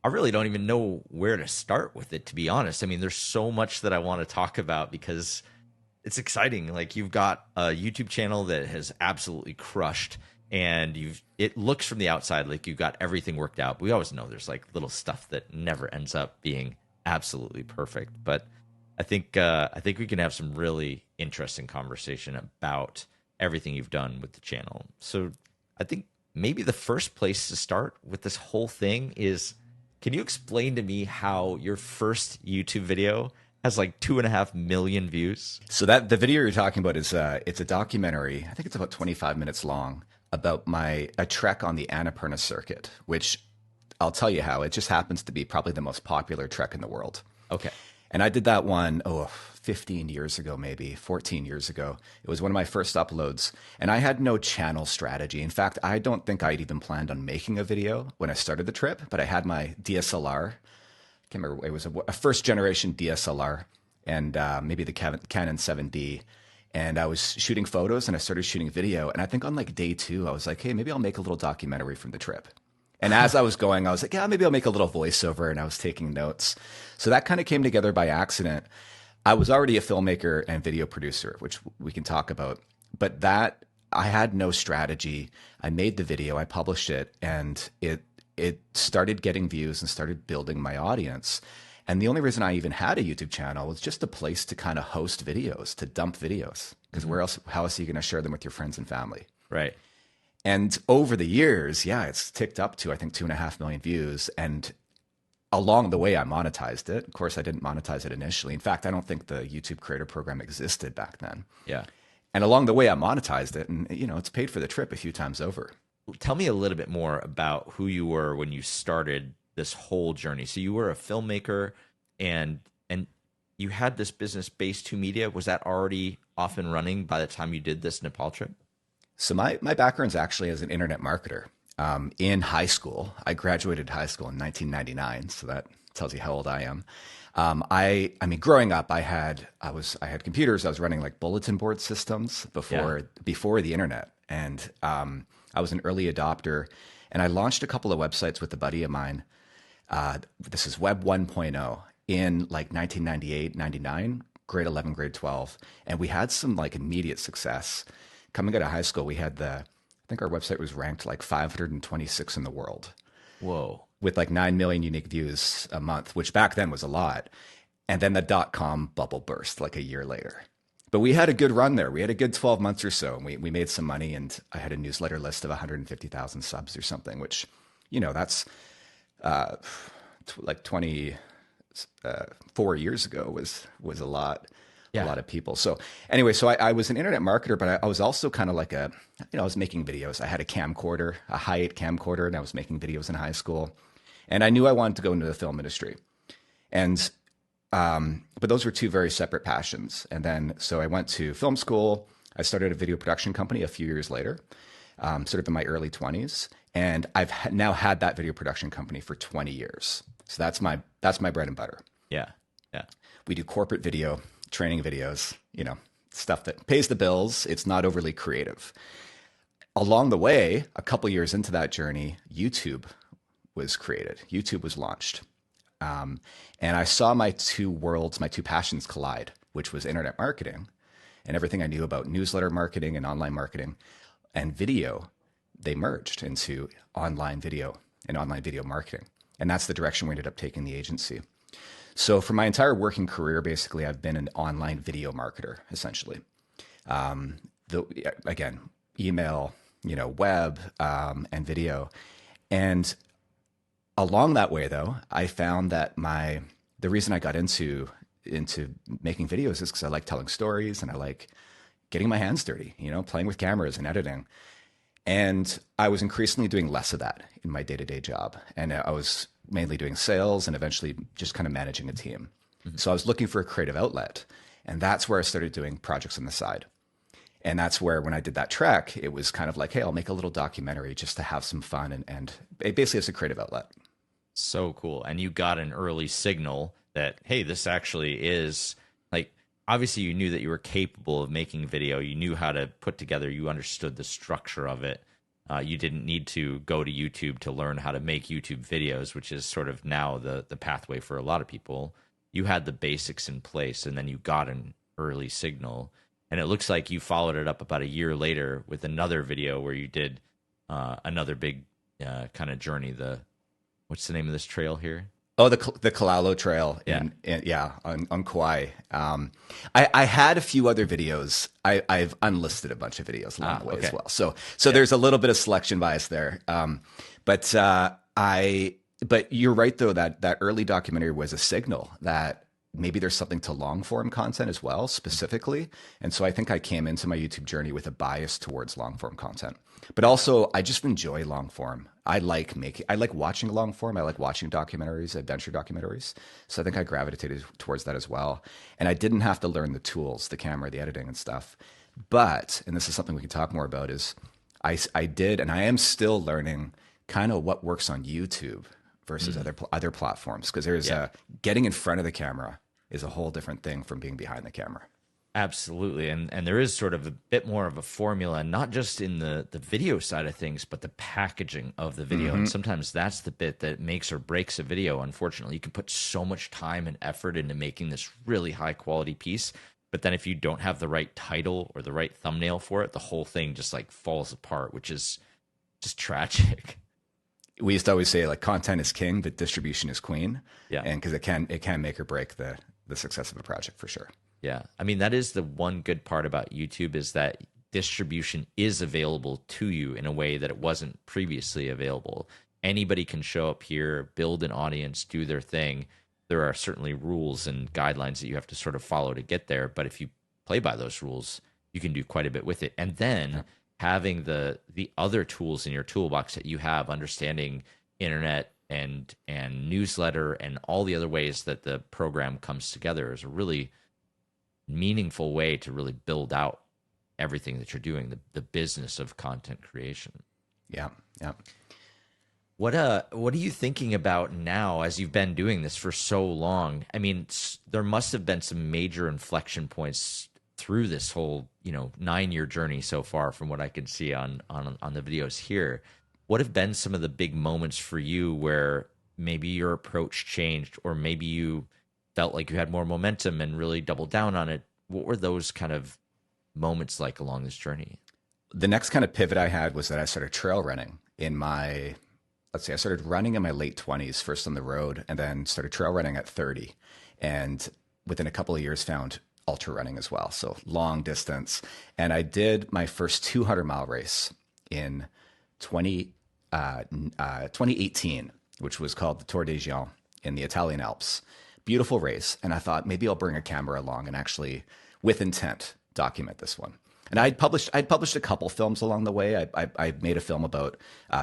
I really don't even know where to start with it, to be honest. I mean, there's so much that I want to talk about because it's exciting. Like you've got a YouTube channel that has absolutely crushed, and it looks from the outside like you've got everything worked out. But we always know there's like little stuff that never ends up being absolutely perfect. But I think we can have some really interesting conversation about everything you've done with the channel. So I think maybe the first place to start with this whole thing is, can you explain to me how your first YouTube video has like 2.5 million views? So that the video you're talking about is it's a documentary. I think it's about 25 minutes long about a trek on the Annapurna circuit, which I'll tell you how it just happens to be probably the most popular trek in the world. Okay. And I did that one, 15 years ago, maybe 14 years ago. It was one of my first uploads. And I had no channel strategy. In fact, I don't think I'd even planned on making a video when I started the trip, but I had my DSLR. I can't remember, it was a first generation DSLR and maybe the Canon 7D. And I was shooting photos and I started shooting video. And I think on like day 2, I was like, hey, maybe I'll make a little documentary from the trip. And as I was going, I was like, yeah, maybe I'll make a little voiceover. And I was taking notes. So that kind of came together by accident. I was already a filmmaker and video producer, which we can talk about. But that, I had no strategy. I made the video, I published it, and it started getting views and started building my audience. And the only reason I even had a YouTube channel was just a place to kind of host videos, to dump videos. Because how else are you going to share them with your friends and family? Right. And over the years, yeah, it's ticked up to, I think, 2.5 million views. And along the way, I monetized it. Of course, I didn't monetize it initially. In fact, I don't think the YouTube creator program existed back then. Yeah. And along the way, I monetized it. And, it's paid for the trip a few times over. Tell me a little bit more about who you were when you started this whole journey. So you were a filmmaker and you had this business, Base 2 Media. Was that already off and running by the time you did this Nepal trip? So my background's actually as an internet marketer. In high school, I graduated high school in 1999, so that tells you how old I am. I mean, growing up, I had computers. I was running like bulletin board systems before the internet, and I was an early adopter. And I launched a couple of websites with a buddy of mine. This is Web 1.0 in like 1998, 99, grade 11, grade 12, and we had some like immediate success. Coming out of high school, we had I think our website was ranked like 526 in the world. Whoa. With like 9 million unique views a month, which back then was a lot. And then the .com bubble burst like a year later. But we had a good run there. We had a good 12 months or so. And we made some money, and I had a newsletter list of 150,000 subs or something, which, that's like 24 years ago was a lot. Yeah. A lot of people. So anyway, so I was an internet marketer, but I was also kind of like I was making videos. I had a camcorder, a Hi8 camcorder, and I was making videos in high school. And I knew I wanted to go into the film industry. And, but those were two very separate passions. And then, so I went to film school. I started a video production company a few years later, sort of in my early 20s. And I've now had that video production company for 20 years. So that's my bread and butter. Yeah. Yeah. We do corporate video, training videos, stuff that pays the bills. It's not overly creative. Along the way, a couple years into that journey, YouTube was created. YouTube was launched. And I saw my two worlds, my two passions collide, which was internet marketing and everything I knew about newsletter marketing and online marketing and video. They merged into online video and online video marketing. And that's the direction we ended up taking the agency. So for my entire working career, basically, I've been an online video marketer, essentially. Again, email, web, and video. And along that way, though, I found that the reason I got into making videos is because I like telling stories and I like getting my hands dirty, playing with cameras and editing. And I was increasingly doing less of that in my day-to-day job. And I was mainly doing sales and eventually just kind of managing a team. Mm-hmm. So I was looking for a creative outlet. And that's where I started doing projects on the side. And that's where, when I did that trek, it was kind of like, hey, I'll make a little documentary just to have some fun. And it basically is a creative outlet. So cool. And you got an early signal that, hey, this actually is like, obviously you knew that you were capable of making video. You knew how to put together, you understood the structure of it. You didn't need to go to YouTube to learn how to make YouTube videos, which is sort of now the pathway for a lot of people. You had the basics in place, and then you got an early signal. And it looks like you followed it up about a year later with another video where you did another big kind of journey. What's the name of this trail here? Oh, the Kalalo Trail on Kauai. I had a few other videos. I've unlisted a bunch of videos along the way as well. So there's a little bit of selection bias there. But you're right though, that early documentary was a signal that maybe there's something to long form content as well, specifically. And so I think I came into my YouTube journey with a bias towards long form content. But also, I just enjoy long form. I like watching long form. I like watching documentaries, adventure documentaries. So I think I gravitated towards that as well. And I didn't have to learn the tools, the camera, the editing and stuff. But, and this is something we can talk more about, is I did, and I am still learning kind of what works on YouTube versus other platforms. Because there's getting in front of the camera is a whole different thing from being behind the camera. Absolutely. And there is sort of a bit more of a formula, not just in the video side of things, but the packaging of the video. And sometimes that's the bit that makes or breaks a video. Unfortunately, you can put so much time and effort into making this really high quality piece. But then if you don't have the right title or the right thumbnail for it, the whole thing just like falls apart, which is just tragic. We used to always say like content is king, but distribution is queen. Yeah. And because it can make or break the success of a project for sure. Yeah. I mean, that is the one good part about YouTube, is that distribution is available to you in a way that it wasn't previously available. Anybody can show up here, build an audience, do their thing. There are certainly rules and guidelines that you have to sort of follow to get there. But if you play by those rules, you can do quite a bit with it. And then having the other tools in your toolbox that you have, understanding internet and newsletter and all the other ways that the program comes together, is a really meaningful way to really build out everything that you're doing, the business of content creation. Yeah. What are you thinking about now as you've been doing this for so long? I mean, there must have been some major inflection points through this whole 9-year journey so far, from what I can see on the videos here. What have been some of the big moments for you where maybe your approach changed, or maybe you felt like you had more momentum and really doubled down on it? What were those kind of moments like along this journey? The next kind of pivot I had was that I started trail running I started running in my late 20s, first on the road, and then started trail running at 30. And within a couple of years found ultra running as well. So long distance. And I did my first 200-mile race in 2018, which was called the Tour des Géants in the Italian Alps. Beautiful race. And I thought maybe I'll bring a camera along and actually, with intent, document this one. And I'd published a couple films along the way. I made a film about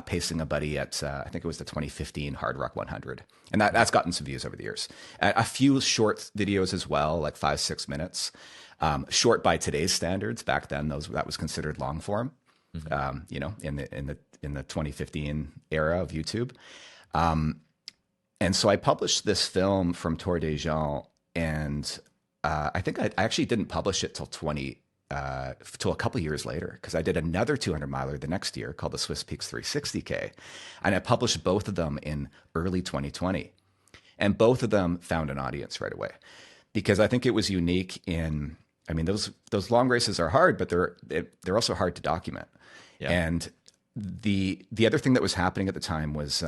pacing a buddy at, I think it was the 2015 Hard Rock 100. And that's gotten some views over the years. A few short videos as well, like 5-6 minutes. Short by today's standards. Back then, that was considered long form, in the 2015 era of YouTube. And so I published this film from Tour des Géants, and I think I actually didn't publish it till a couple years later, because I did another 200-miler the next year called the Swiss Peaks 360K, and I published both of them in early 2020, and both of them found an audience right away, because I think it was unique in. I mean, those long races are hard, but they're also hard to document. Yeah. And the other thing that was happening at the time was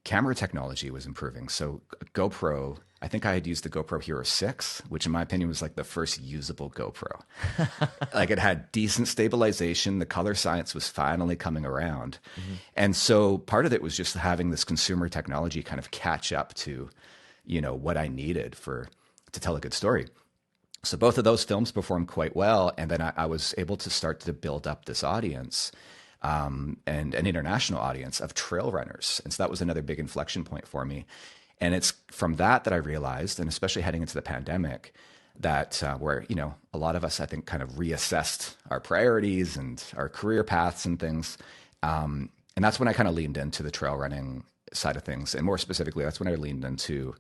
camera technology was improving. So GoPro, I think I had used the GoPro Hero 6, which in my opinion was like the first usable GoPro. Like it had decent stabilization. The color science was finally coming around. And so part of it was just having this consumer technology kind of catch up to, what I needed to tell a good story. So both of those films performed quite well. And then I was able to start to build up this audience, and an international audience of trail runners. And so that was another big inflection point for me. And it's from that I realized, and especially heading into the pandemic, that where, a lot of us, I think, kind of reassessed our priorities and our career paths and things. And that's when I kind of leaned into the trail running side of things. And more specifically, that's when I leaned into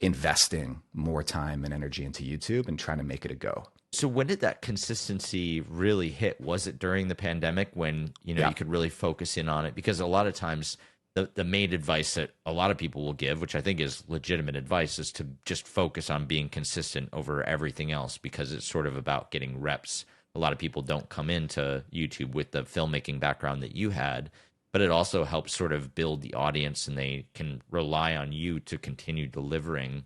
investing more time and energy into YouTube and trying to make it a go. So when did that consistency really hit? Was it during the pandemic when, Yeah. you could really focus in on it? Because a lot of times the main advice that a lot of people will give, which I think is legitimate advice, is to just focus on being consistent over everything else because it's sort of about getting reps. A lot of people don't come into YouTube with the filmmaking background that you had, but it also helps sort of build the audience and they can rely on you to continue delivering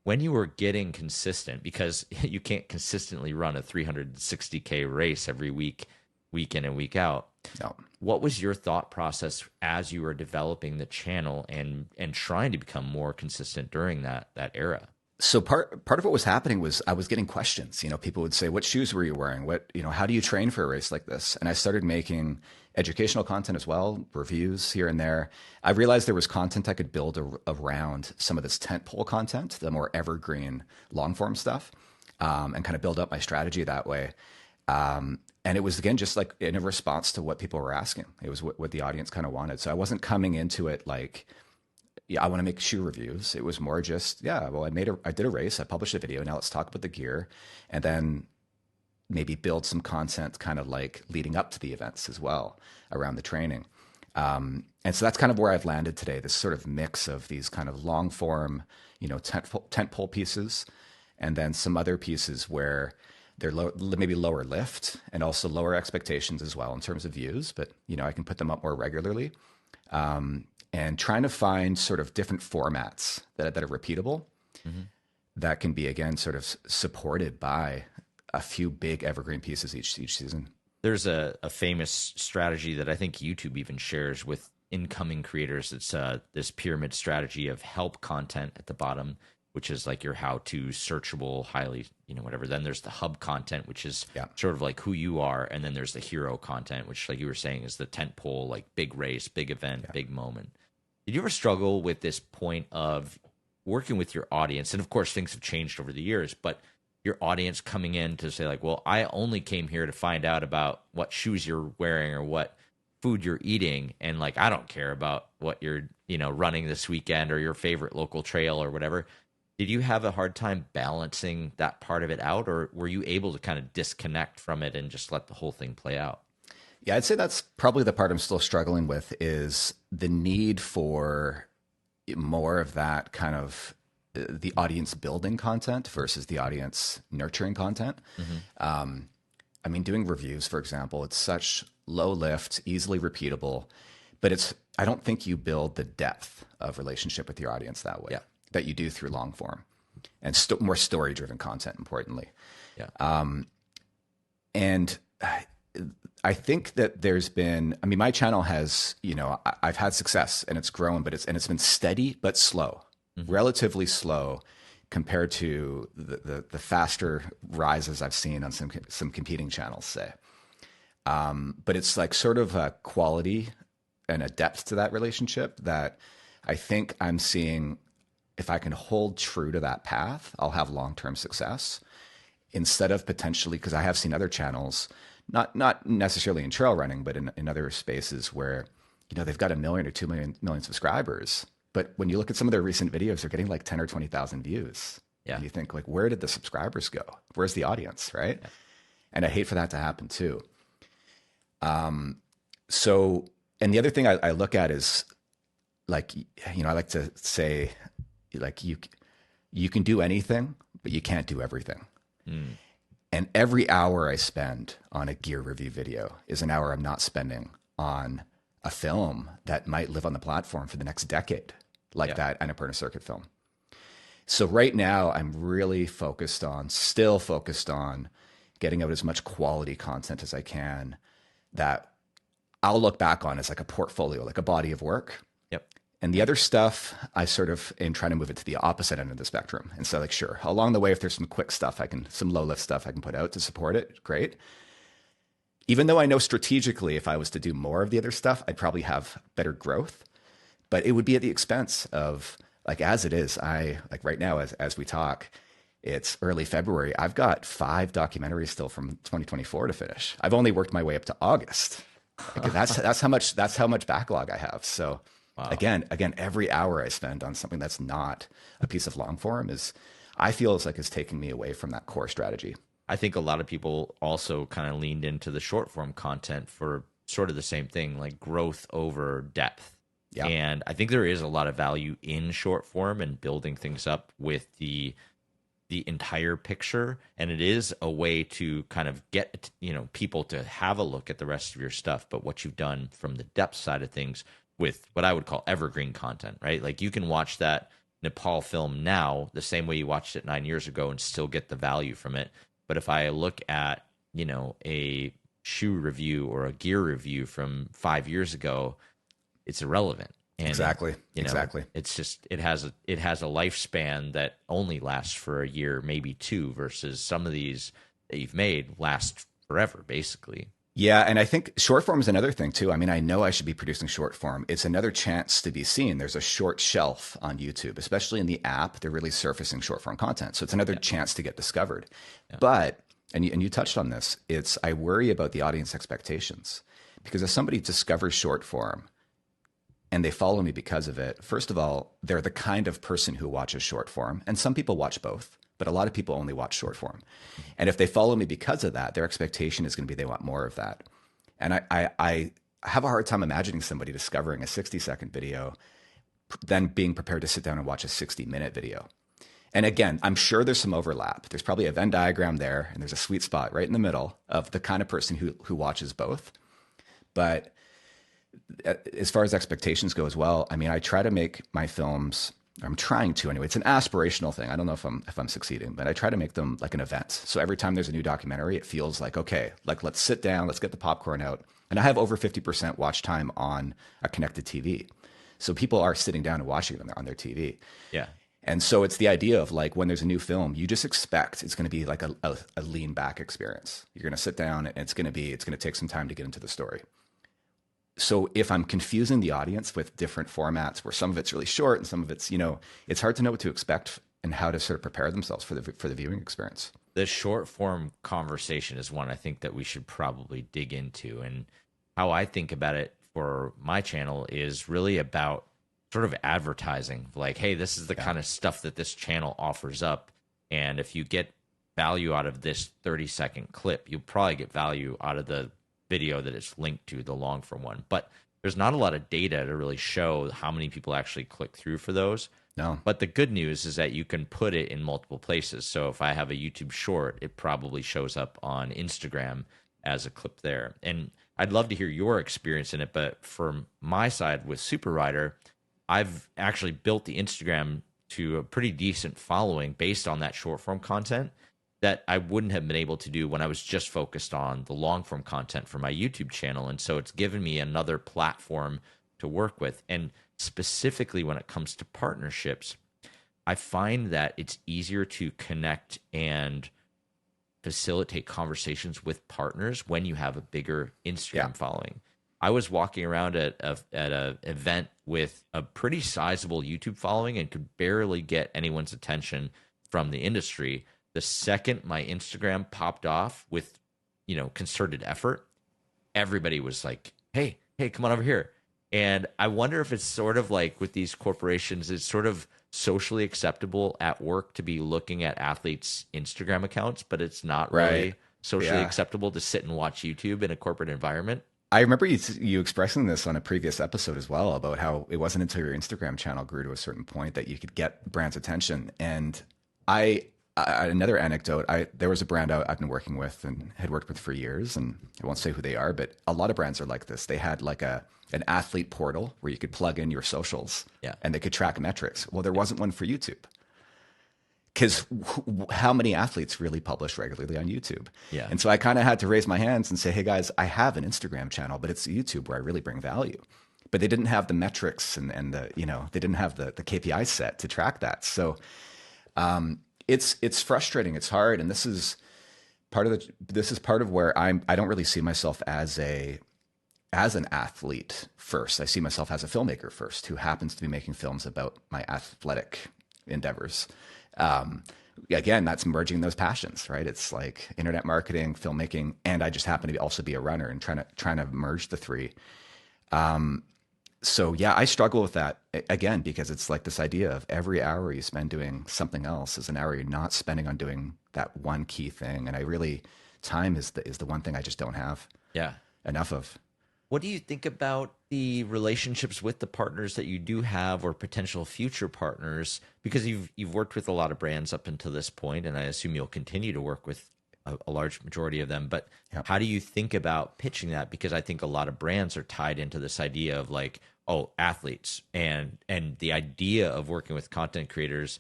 when you were getting consistent, because you can't consistently run a 360K race every week in and week out. No. What was your thought process as you were developing the channel and trying to become more consistent during that era? So part of what was happening was I was getting questions. People would say, "What shoes were you wearing? How do you train for a race like this?" And I started making educational content as well, reviews here and there. I realized there was content I could build around some of this tentpole content, the more evergreen long form stuff, and kind of build up my strategy that way. And it was again just like in a response to what people were asking. It was what the audience kind of wanted. So I wasn't coming into it like, yeah, I want to make shoe reviews. It was more just, yeah, well, I did a race, I published a video. Now let's talk about the gear, and then maybe build some content kind of like leading up to the events as well around the training. And so that's kind of where I've landed today. This sort of mix of these kind of long form, tentpole pieces, and then some other pieces where they're maybe lower lift and also lower expectations as well in terms of views, but I can put them up more regularly. And trying to find sort of different formats that are repeatable, mm-hmm. that can be, again, sort of supported by a few big evergreen pieces each season. There's a famous strategy that I think YouTube even shares with incoming creators. It's this pyramid strategy of help content at the bottom, which is like your how-to searchable, highly, whatever. Then there's the hub content, which is sort of like who you are. And then there's the hero content, which, like you were saying, is the tentpole, like big race, big event, big moment. Did you ever struggle with this point of working with your audience? And of course, things have changed over the years, but your audience coming in to say like, well, I only came here to find out about what shoes you're wearing or what food you're eating. And like, I don't care about what you're, running this weekend or your favorite local trail or whatever. Did you have a hard time balancing that part of it out, or were you able to kind of disconnect from it and just let the whole thing play out? Yeah, I'd say that's probably the part I'm still struggling with, is the need for more of that kind of the audience building content versus the audience nurturing content. Mm-hmm. I mean, doing reviews, for example, it's such low lift, easily repeatable, but I don't think you build the depth of relationship with your audience that way that you do through long form and more story driven content, importantly. Yeah. And I think that there's been, I mean, my channel has, I've had success and it's grown, but it's been steady, but slow, mm-hmm. relatively slow compared to the faster rises I've seen on some competing channels, say. But it's like sort of a quality and a depth to that relationship that I think I'm seeing. If I can hold true to that path, I'll have long-term success, instead of potentially, because I have seen other channels, not necessarily in trail running, but in other spaces where, they've got 1 million or 2 million subscribers. But when you look at some of their recent videos, they're getting like 10 or 20,000 views. Yeah. And you think like, where did the subscribers go? Where's the audience, right? Yeah. And I hate for that to happen too. So, and the other thing I look at is like, I like to say, like you can do anything, but you can't do everything. Mm. And every hour I spend on a gear review video is an hour I'm not spending on a film that might live on the platform for the next decade, like that Annapurna Circuit film. So right now I'm really still focused on getting out as much quality content as I can that I'll look back on as like a portfolio, like a body of work. And the other stuff, I sort of am trying to move it to the opposite end of the spectrum. And so like, sure, along the way, if there's some quick stuff, some low lift stuff I can put out to support it, great. Even though I know strategically, if I was to do more of the other stuff, I'd probably have better growth, but it would be at the expense of, like, as it is, like right now, as we talk, it's early February. I've got 5 documentaries still from 2024 to finish. I've only worked my way up to August. Like, that's how much backlog I have. So wow. Again, every hour I spend on something that's not a piece of long form I feel it's taking me away from that core strategy. I think a lot of people also kind of leaned into the short form content for sort of the same thing, like growth over depth. Yeah. And I think there is a lot of value in short form and building things up with the entire picture, and it is a way to kind of get people to have a look at the rest of your stuff, but what you've done from the depth side of things with what I would call evergreen content, right? Like you can watch that Nepal film now the same way you watched it 9 years ago and still get the value from it. But if I look at a shoe review or a gear review from 5 years ago, it's irrelevant. And Exactly. it's just it has a lifespan that only lasts for a year, maybe two, versus some of these that you've made last forever, basically. Yeah, and I think short form is another thing too. I mean, I know I should be producing short form. It's another chance to be seen. There's a short shelf on YouTube, especially in the app. They're really surfacing short form content, so it's another chance to get discovered. Yeah. But and you touched on this. I worry about the audience expectations, because if somebody discovers short form and they follow me because of it, first of all, they're the kind of person who watches short form. And some people watch both, but a lot of people only watch short form. And if they follow me because of that, their expectation is going to be they want more of that. And I have a hard time imagining somebody discovering a 60-second video, then being prepared to sit down and watch a 60-minute video. And again, I'm sure there's some overlap. There's probably a Venn diagram there, and there's a sweet spot right in the middle of the kind of person who watches both. But as far as expectations go as well, I mean, I try to make my films, I'm trying to anyway. It's an aspirational thing. I don't know if I'm succeeding, but I try to make them like an event. So every time there's a new documentary, it feels like, okay, like let's sit down, let's get the popcorn out. And I have over 50% watch time on a connected TV. So people are sitting down and watching them on their TV. Yeah. And so it's the idea of like when there's a new film, you just expect it's going to be like a lean back experience. You're going to sit down and it's going to take some time to get into the story. So if I'm confusing the audience with different formats where some of it's really short and some of it's, it's hard to know what to expect and how to sort of prepare themselves for the viewing experience. The short form conversation is one I think that we should probably dig into. And how I think about it for my channel is really about sort of advertising. Like, hey, this is the kind of stuff that this channel offers up. And if you get value out of this 30-second clip, you'll probably get value out of the video that it's linked to, the long form one. But there's not a lot of data to really show how many people actually click through for those. No. But the good news is that you can put it in multiple places. So if I have a YouTube short, it probably shows up on Instagram as a clip there. And I'd love to hear your experience in it. But from my side with Super Rider, I've actually built the Instagram to a pretty decent following based on that short form content that I wouldn't have been able to do when I was just focused on the long form content for my YouTube channel. And so it's given me another platform to work with. And specifically when it comes to partnerships, I find that it's easier to connect and facilitate conversations with partners when you have a bigger Instagram following. I was walking around at an event with a pretty sizable YouTube following and could barely get anyone's attention from the industry. The second my Instagram popped off with, concerted effort, everybody was like, hey, come on over here. And I wonder if it's sort of like with these corporations, it's sort of socially acceptable at work to be looking at athletes' Instagram accounts, but it's not really socially acceptable to sit and watch YouTube in a corporate environment. I remember you expressing this on a previous episode as well about how it wasn't until your Instagram channel grew to a certain point that you could get brands' attention. And another anecdote, there was a brand I've been working with and had worked with for years, and I won't say who they are, but a lot of brands are like this. They had like an athlete portal where you could plug in your socials and they could track metrics. Well, there wasn't one for YouTube. Because how many athletes really publish regularly on YouTube? Yeah. And so I kind of had to raise my hands and say, hey guys, I have an Instagram channel, but it's YouTube where I really bring value. But they didn't have the metrics and they didn't have the KPI set to track that. So it's frustrating. It's hard. And this is part of where I don't really see myself as an athlete first. I see myself as a filmmaker first, who happens to be making films about my athletic endeavors. Again, that's merging those passions, right? It's like internet marketing, filmmaking, and I just happen to also be a runner and trying to merge the three. So yeah, I struggle with that again, because it's like this idea of every hour you spend doing something else is an hour you're not spending on doing that one key thing. And I really, time is the one thing I just don't have Yeah. enough of. What do you think about the relationships with the partners that you do have or potential future partners? Because you've worked with a lot of brands up until this point, and I assume you'll continue to work with a large majority of them. But Yeah. how do you think about pitching that? Because I think a lot of brands are tied into this idea of like, oh, athletes, and the idea of working with content creators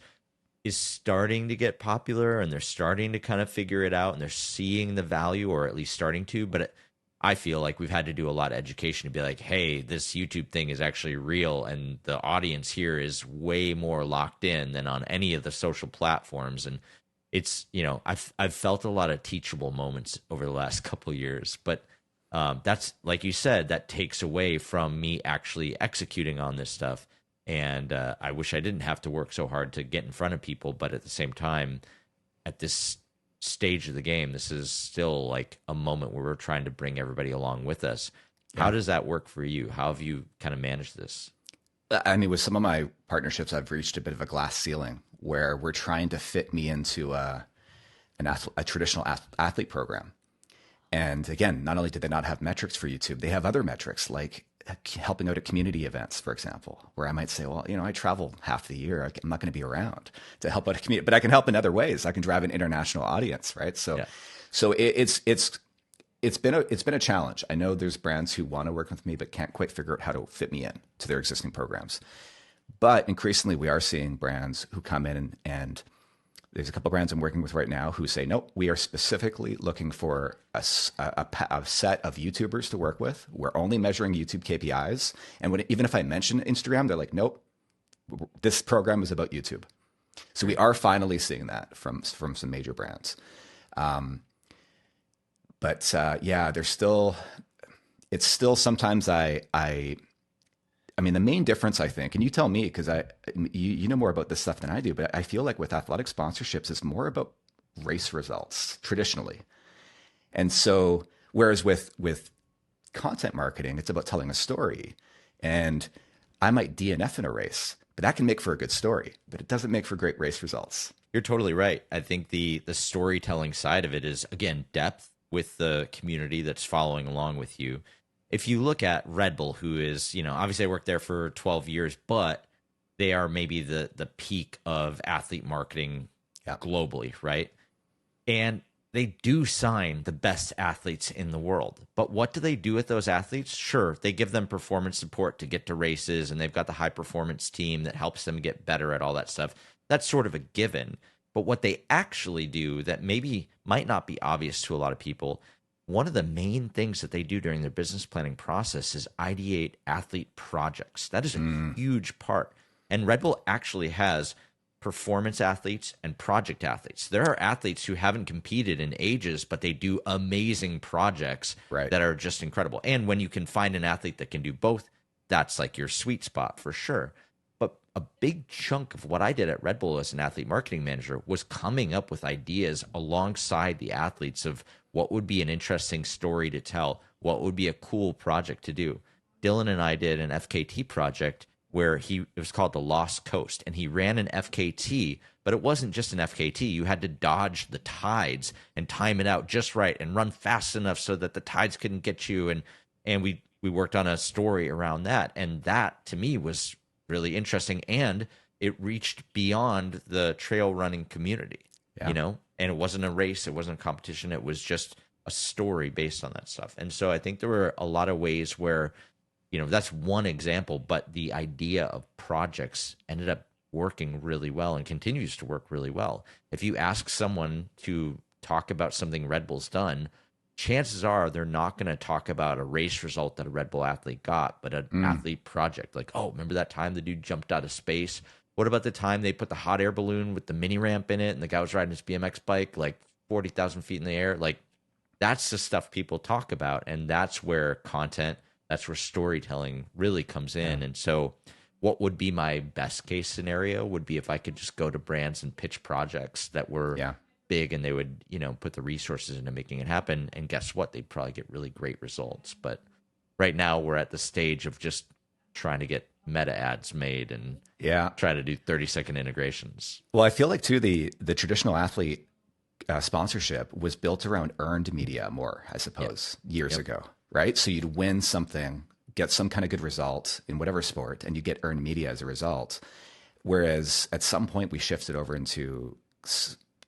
is starting to get popular, and they're starting to kind of figure it out, and they're seeing the value, or at least starting to. But I feel like we've had to do a lot of education to be like, hey, this YouTube thing is actually real, and the audience here is way more locked in than on any of the social platforms. And it's, I've felt a lot of teachable moments over the last couple of years, but that's, like you said, that takes away from me actually executing on this stuff. And I wish I didn't have to work so hard to get in front of people, but at the same time, at this stage of the game, this is still like a moment where we're trying to bring everybody along with us. Yeah. How does that work for you? How have you kind of managed this? I mean, with some of my partnerships, I've reached a bit of a glass ceiling where we're trying to fit me into a traditional athlete program. And again, not only did they not have metrics for YouTube, they have other metrics like helping out at community events, for example, where I might say, well, I travel half the year. I'm not going to be around to help out a community, but I can help in other ways. I can drive an international audience, right? So, Yeah. so it's been a challenge. I know there's brands who want to work with me, but can't quite figure out how to fit me in to their existing programs. But increasingly, we are seeing brands who come in, and there's a couple of brands I'm working with right now who say, nope, we are specifically looking for a set of YouTubers to work with. We're only measuring YouTube KPIs. And even if I mention Instagram, they're like, nope, this program is about YouTube. So we are finally seeing that from some major brands. But yeah, it's still sometimes I mean, the main difference, I think, and you tell me, because you know more about this stuff than I do, but I feel like with athletic sponsorships, it's more about race results traditionally. And so, whereas with content marketing, it's about telling a story. And I might DNF in a race, but that can make for a good story, but it doesn't make for great race results. You're totally right. I think the storytelling side of it is, again, depth with the community that's following along with you. If you look at Red Bull, who is, obviously I worked there for 12 years, but they are maybe the peak of athlete marketing globally, right? And they do sign the best athletes in the world. But what do they do with those athletes? Sure, they give them performance support to get to races, and they've got the high performance team that helps them get better at all that stuff. That's sort of a given. But what they actually do that maybe might not be obvious to a lot of people, one of the main things that they do during their business planning process is ideate athlete projects. That is a huge part. And Red Bull actually has performance athletes and project athletes. There are athletes who haven't competed in ages, but they do amazing projects that are just incredible. And when you can find an athlete that can do both, that's like your sweet spot for sure. But a big chunk of what I did at Red Bull as an athlete marketing manager was coming up with ideas alongside the athletes of what would be an interesting story to tell, what would be a cool project to do. Dylan and I did an FKT project where it was called The Lost Coast, and he ran an FKT, but it wasn't just an FKT. You had to dodge the tides and time it out just right and run fast enough so that the tides couldn't get you. And we worked on a story around that, and that to me was really interesting, and it reached beyond the trail running community, and it wasn't a race, it wasn't a competition, it was just a story based on that stuff. And so I think there were a lot of ways where, that's one example, but the idea of projects ended up working really well and continues to work really well. If you ask someone to talk about something Red Bull's done, chances are they're not going to talk about a race result that a Red Bull athlete got, but an athlete project. Like, oh, remember that time the dude jumped out of space? What about the time they put the hot air balloon with the mini ramp in it and the guy was riding his BMX bike like 40,000 feet in the air? Like, that's the stuff people talk about. And that's where content, that's where storytelling really comes in. And so what would be my best case scenario would be if I could just go to brands and pitch projects that were big, and they would, put the resources into making it happen. And guess what? They'd probably get really great results. But right now we're at the stage of just trying to get meta ads made and Yeah. try to do 30-second integrations. Well, I feel like too the traditional athlete sponsorship was built around earned media more, I suppose, years Yep. ago, right? So you'd win something, get some kind of good result in whatever sport, and you get earned media as a result. Whereas at some point we shifted over into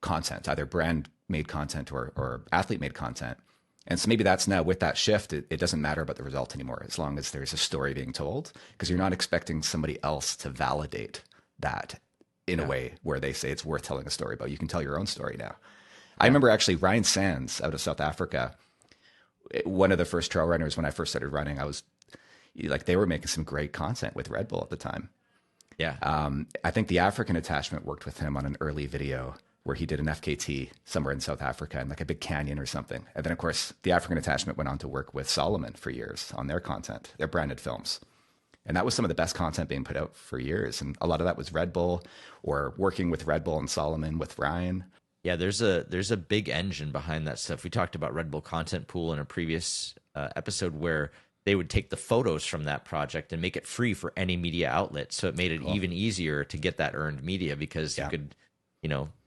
content, either brand made content or athlete made content. And so maybe that's now with that shift, it doesn't matter about the result anymore as long as there's a story being told, because you're not expecting somebody else to validate that in a way where they say it's worth telling a story about. You can tell your own story now. I remember actually Ryan Sands out of South Africa, one of the first trail runners when I first started running. I was like, they were making some great content with Red Bull at the time. Yeah. I think the African attachment worked with him on an early video where he did an FKT somewhere in South Africa in like a big canyon or something. And then, of course, the African attachment went on to work with Solomon for years on their content, their branded films. And that was some of the best content being put out for years. And a lot of that was Red Bull or working with Red Bull and Solomon with Ryan. Yeah, there's a big engine behind that stuff. We talked about Red Bull Content Pool in a previous episode where they would take the photos from that project and make it free for any media outlet. So it made it even easier to get that earned media because you could,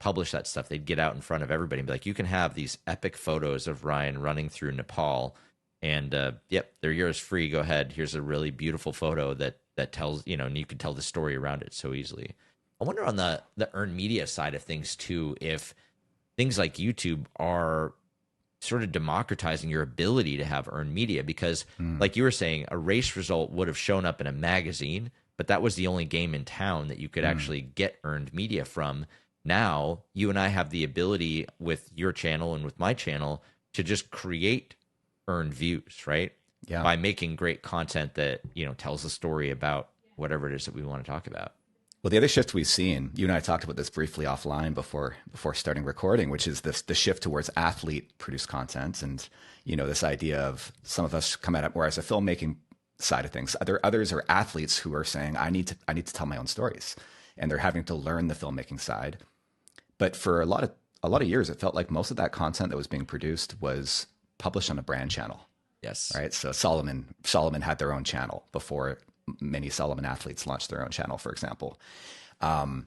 publish that stuff. They'd get out in front of everybody and be like, you can have these epic photos of Ryan running through Nepal. And yep, they're yours free. Go ahead. Here's a really beautiful photo that tells, and you can tell the story around it so easily. I wonder on the earned media side of things too, if things like YouTube are sort of democratizing your ability to have earned media, because like you were saying, a race result would have shown up in a magazine, but that was the only game in town that you could actually get earned media from. Now you and I have the ability with your channel and with my channel to just create earned views, right? Yeah. By making great content that, tells a story about whatever it is that we want to talk about. Well, the other shift we've seen, you and I talked about this briefly offline before starting recording, which is the shift towards athlete produced content. And, this idea of some of us come at it more as a filmmaking side of things. Others are athletes who are saying, I need to tell my own stories, and they're having to learn the filmmaking side. But for a lot of years, it felt like most of that content that was being produced was published on a brand channel. Yes. Right. So Solomon had their own channel before many Solomon athletes launched their own channel, for example. And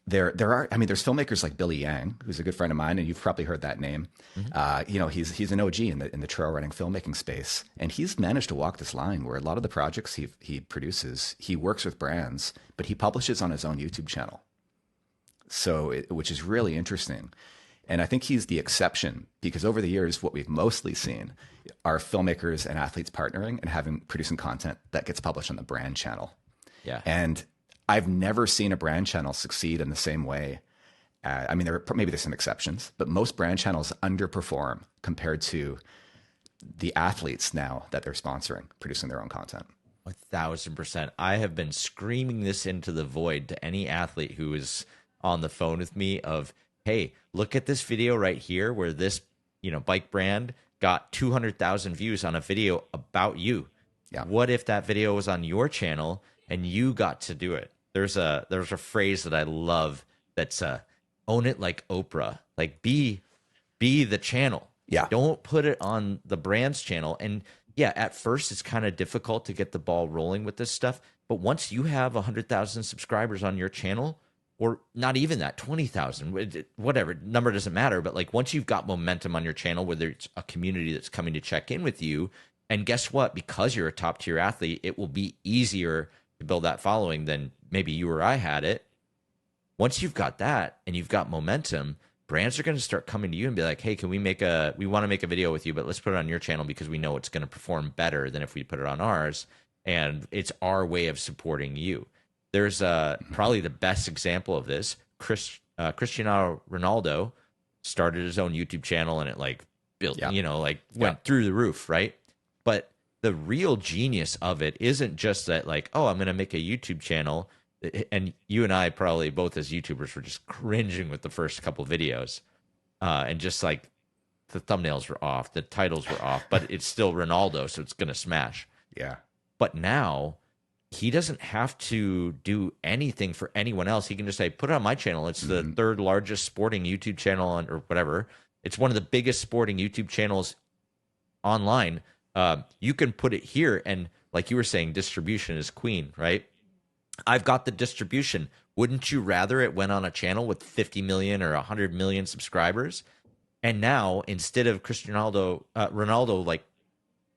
there's filmmakers like Billy Yang, who's a good friend of mine, and you've probably heard that name. He's an OG in the trail running filmmaking space, and he's managed to walk this line where a lot of the projects he produces, he works with brands, but he publishes on his own YouTube channel. So, which is really interesting. And I think he's the exception, because over the years, what we've mostly seen are filmmakers and athletes partnering and producing content that gets published on the brand channel. Yeah. And I've never seen a brand channel succeed in the same way. Maybe there's some exceptions, but most brand channels underperform compared to the athletes now that they're sponsoring, producing their own content. 1,000%. I have been screaming this into the void to any athlete who is on the phone with me of, hey, look at this video right here where this, bike brand got 200,000 views on a video about you. Yeah. What if that video was on your channel and you got to do it? There's a phrase that I love that's own it like Oprah. Like be the channel. Yeah. Don't put it on the brand's channel. And yeah, at first it's kind of difficult to get the ball rolling with this stuff. But once you have 100,000 subscribers on your channel, or not even that, 20,000, whatever, number doesn't matter. But like once you've got momentum on your channel, whether it's a community that's coming to check in with you, and guess what? Because you're a top tier athlete, it will be easier to build that following than maybe you or I had it. Once you've got that and you've got momentum, brands are going to start coming to you and be like, hey, we want to make a video with you, but let's put it on your channel because we know it's going to perform better than if we put it on ours. And it's our way of supporting you. There's probably the best example of this. Cristiano Ronaldo started his own YouTube channel and it went through the roof, right? But the real genius of it isn't just that I'm going to make a YouTube channel. And you and I probably both as YouTubers were just cringing with the first couple videos. And just like the thumbnails were off, the titles were off, but it's still Ronaldo, so it's going to smash. Yeah. But now he doesn't have to do anything for anyone else. He can just say, put it on my channel. It's the third largest sporting YouTube channel or whatever. It's one of the biggest sporting YouTube channels online. You can put it here, and like you were saying, distribution is queen, right? I've got the distribution. Wouldn't you rather it went on a channel with 50 million or 100 million subscribers? And now, instead of Ronaldo, like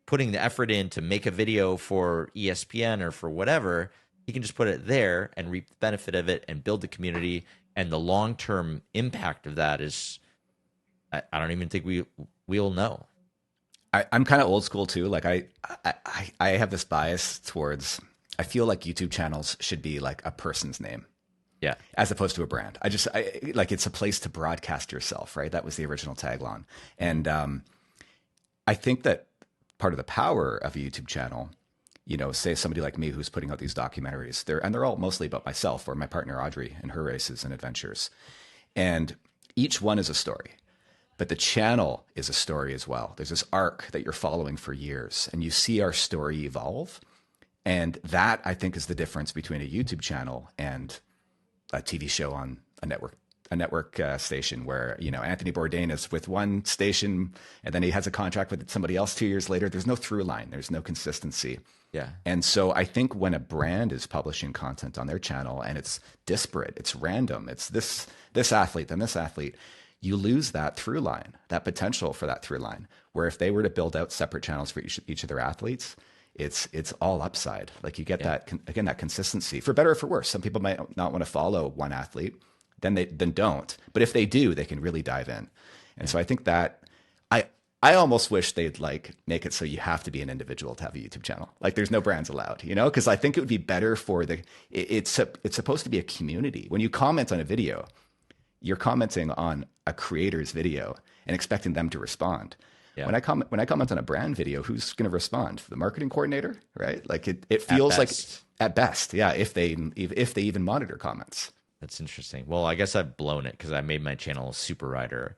putting the effort in to make a video for ESPN or for whatever, he can just put it there and reap the benefit of it and build the community. And the long-term impact of that is, I don't even think we'll know. I'm kind of old school too. Like I have this bias towards, I feel like YouTube channels should be like a person's name. Yeah. As opposed to a brand. I like, it's a place to broadcast yourself, right? That was the original tagline. And I think that part of the power of a YouTube channel, you know, say somebody like me who's putting out these documentaries, they're all mostly about myself or my partner Audrey and her races and adventures. And each one is a story. But the channel is a story as well. There's this arc that you're following for years, and you see our story evolve. And that, I think, is the difference between a YouTube channel and a TV show on a network station where, you know, Anthony Bourdain is with one station and then he has a contract with somebody else 2 years later. There's no through line. There's no consistency. Yeah. And so I think when a brand is publishing content on their channel and it's disparate, it's random, it's this athlete, then this athlete, you lose that through line, that potential for that through line, where if they were to build out separate channels for each of their athletes, it's all upside. Like you get that, again, that consistency, for better or for worse. Some people might not want to follow one athlete, then don't. But if they do, they can really dive in. And so I think that I almost wish they'd like make it so you have to be an individual to have a YouTube channel. Like there's no brands allowed, you know, because I think it would be better for it's supposed to be a community. When you comment on a video, you're commenting on a creator's video and expecting them to respond. Yeah. When I comment on a brand video, who's going to respond? The marketing coordinator, right? Like it feels like at best, yeah. If they even monitor comments. That's interesting. Well, I guess I've blown it because I made my channel Super Rider.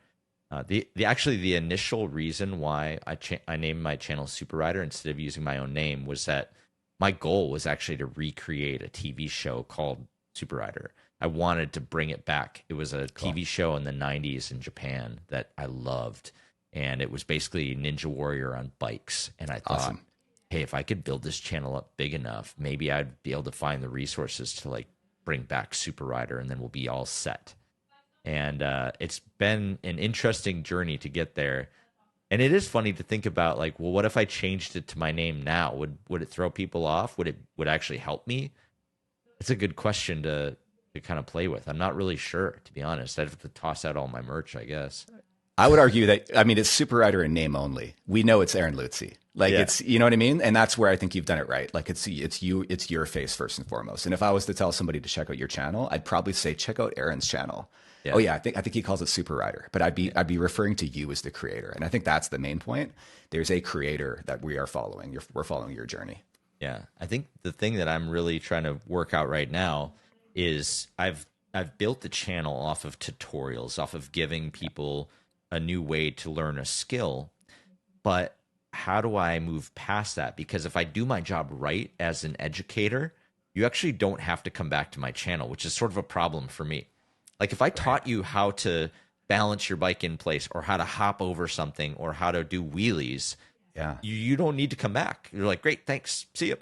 The initial reason why I named my channel Super Rider instead of using my own name was that my goal was actually to recreate a TV show called Super Rider. I wanted to bring it back. It was a TV show in the 90s in Japan that I loved. And it was basically Ninja Warrior on bikes. And I thought, hey, if I could build this channel up big enough, maybe I'd be able to find the resources to like bring back Super Rider and then we'll be all set. And it's been an interesting journey to get there. And it is funny to think about, like, well, what if I changed it to my name now? Would it throw people off? Would it actually help me? It's a good question to kind of play with. I'm not really sure, to be honest. I'd have to toss out all my merch, I guess. I would argue that, I mean, it's Super Rider in name only. We know it's Aaron Lutzy. Like it's, you know what I mean? And that's where I think you've done it right. Like it's your face first and foremost. And if I was to tell somebody to check out your channel, I'd probably say, check out Aaron's channel. Yeah. Oh yeah, I think he calls it Super Rider, but I'd be referring to you as the creator. And I think that's the main point. There's a creator that we are following. We're following your journey. Yeah. I think the thing that I'm really trying to work out right now is I've built the channel off of tutorials, off of giving people a new way to learn a skill. But how do I move past that? Because if I do my job right as an educator, you actually don't have to come back to my channel, which is sort of a problem for me. Like if I taught you how to balance your bike in place or how to hop over something or how to do wheelies, you don't need to come back. You're like, great, thanks, see you.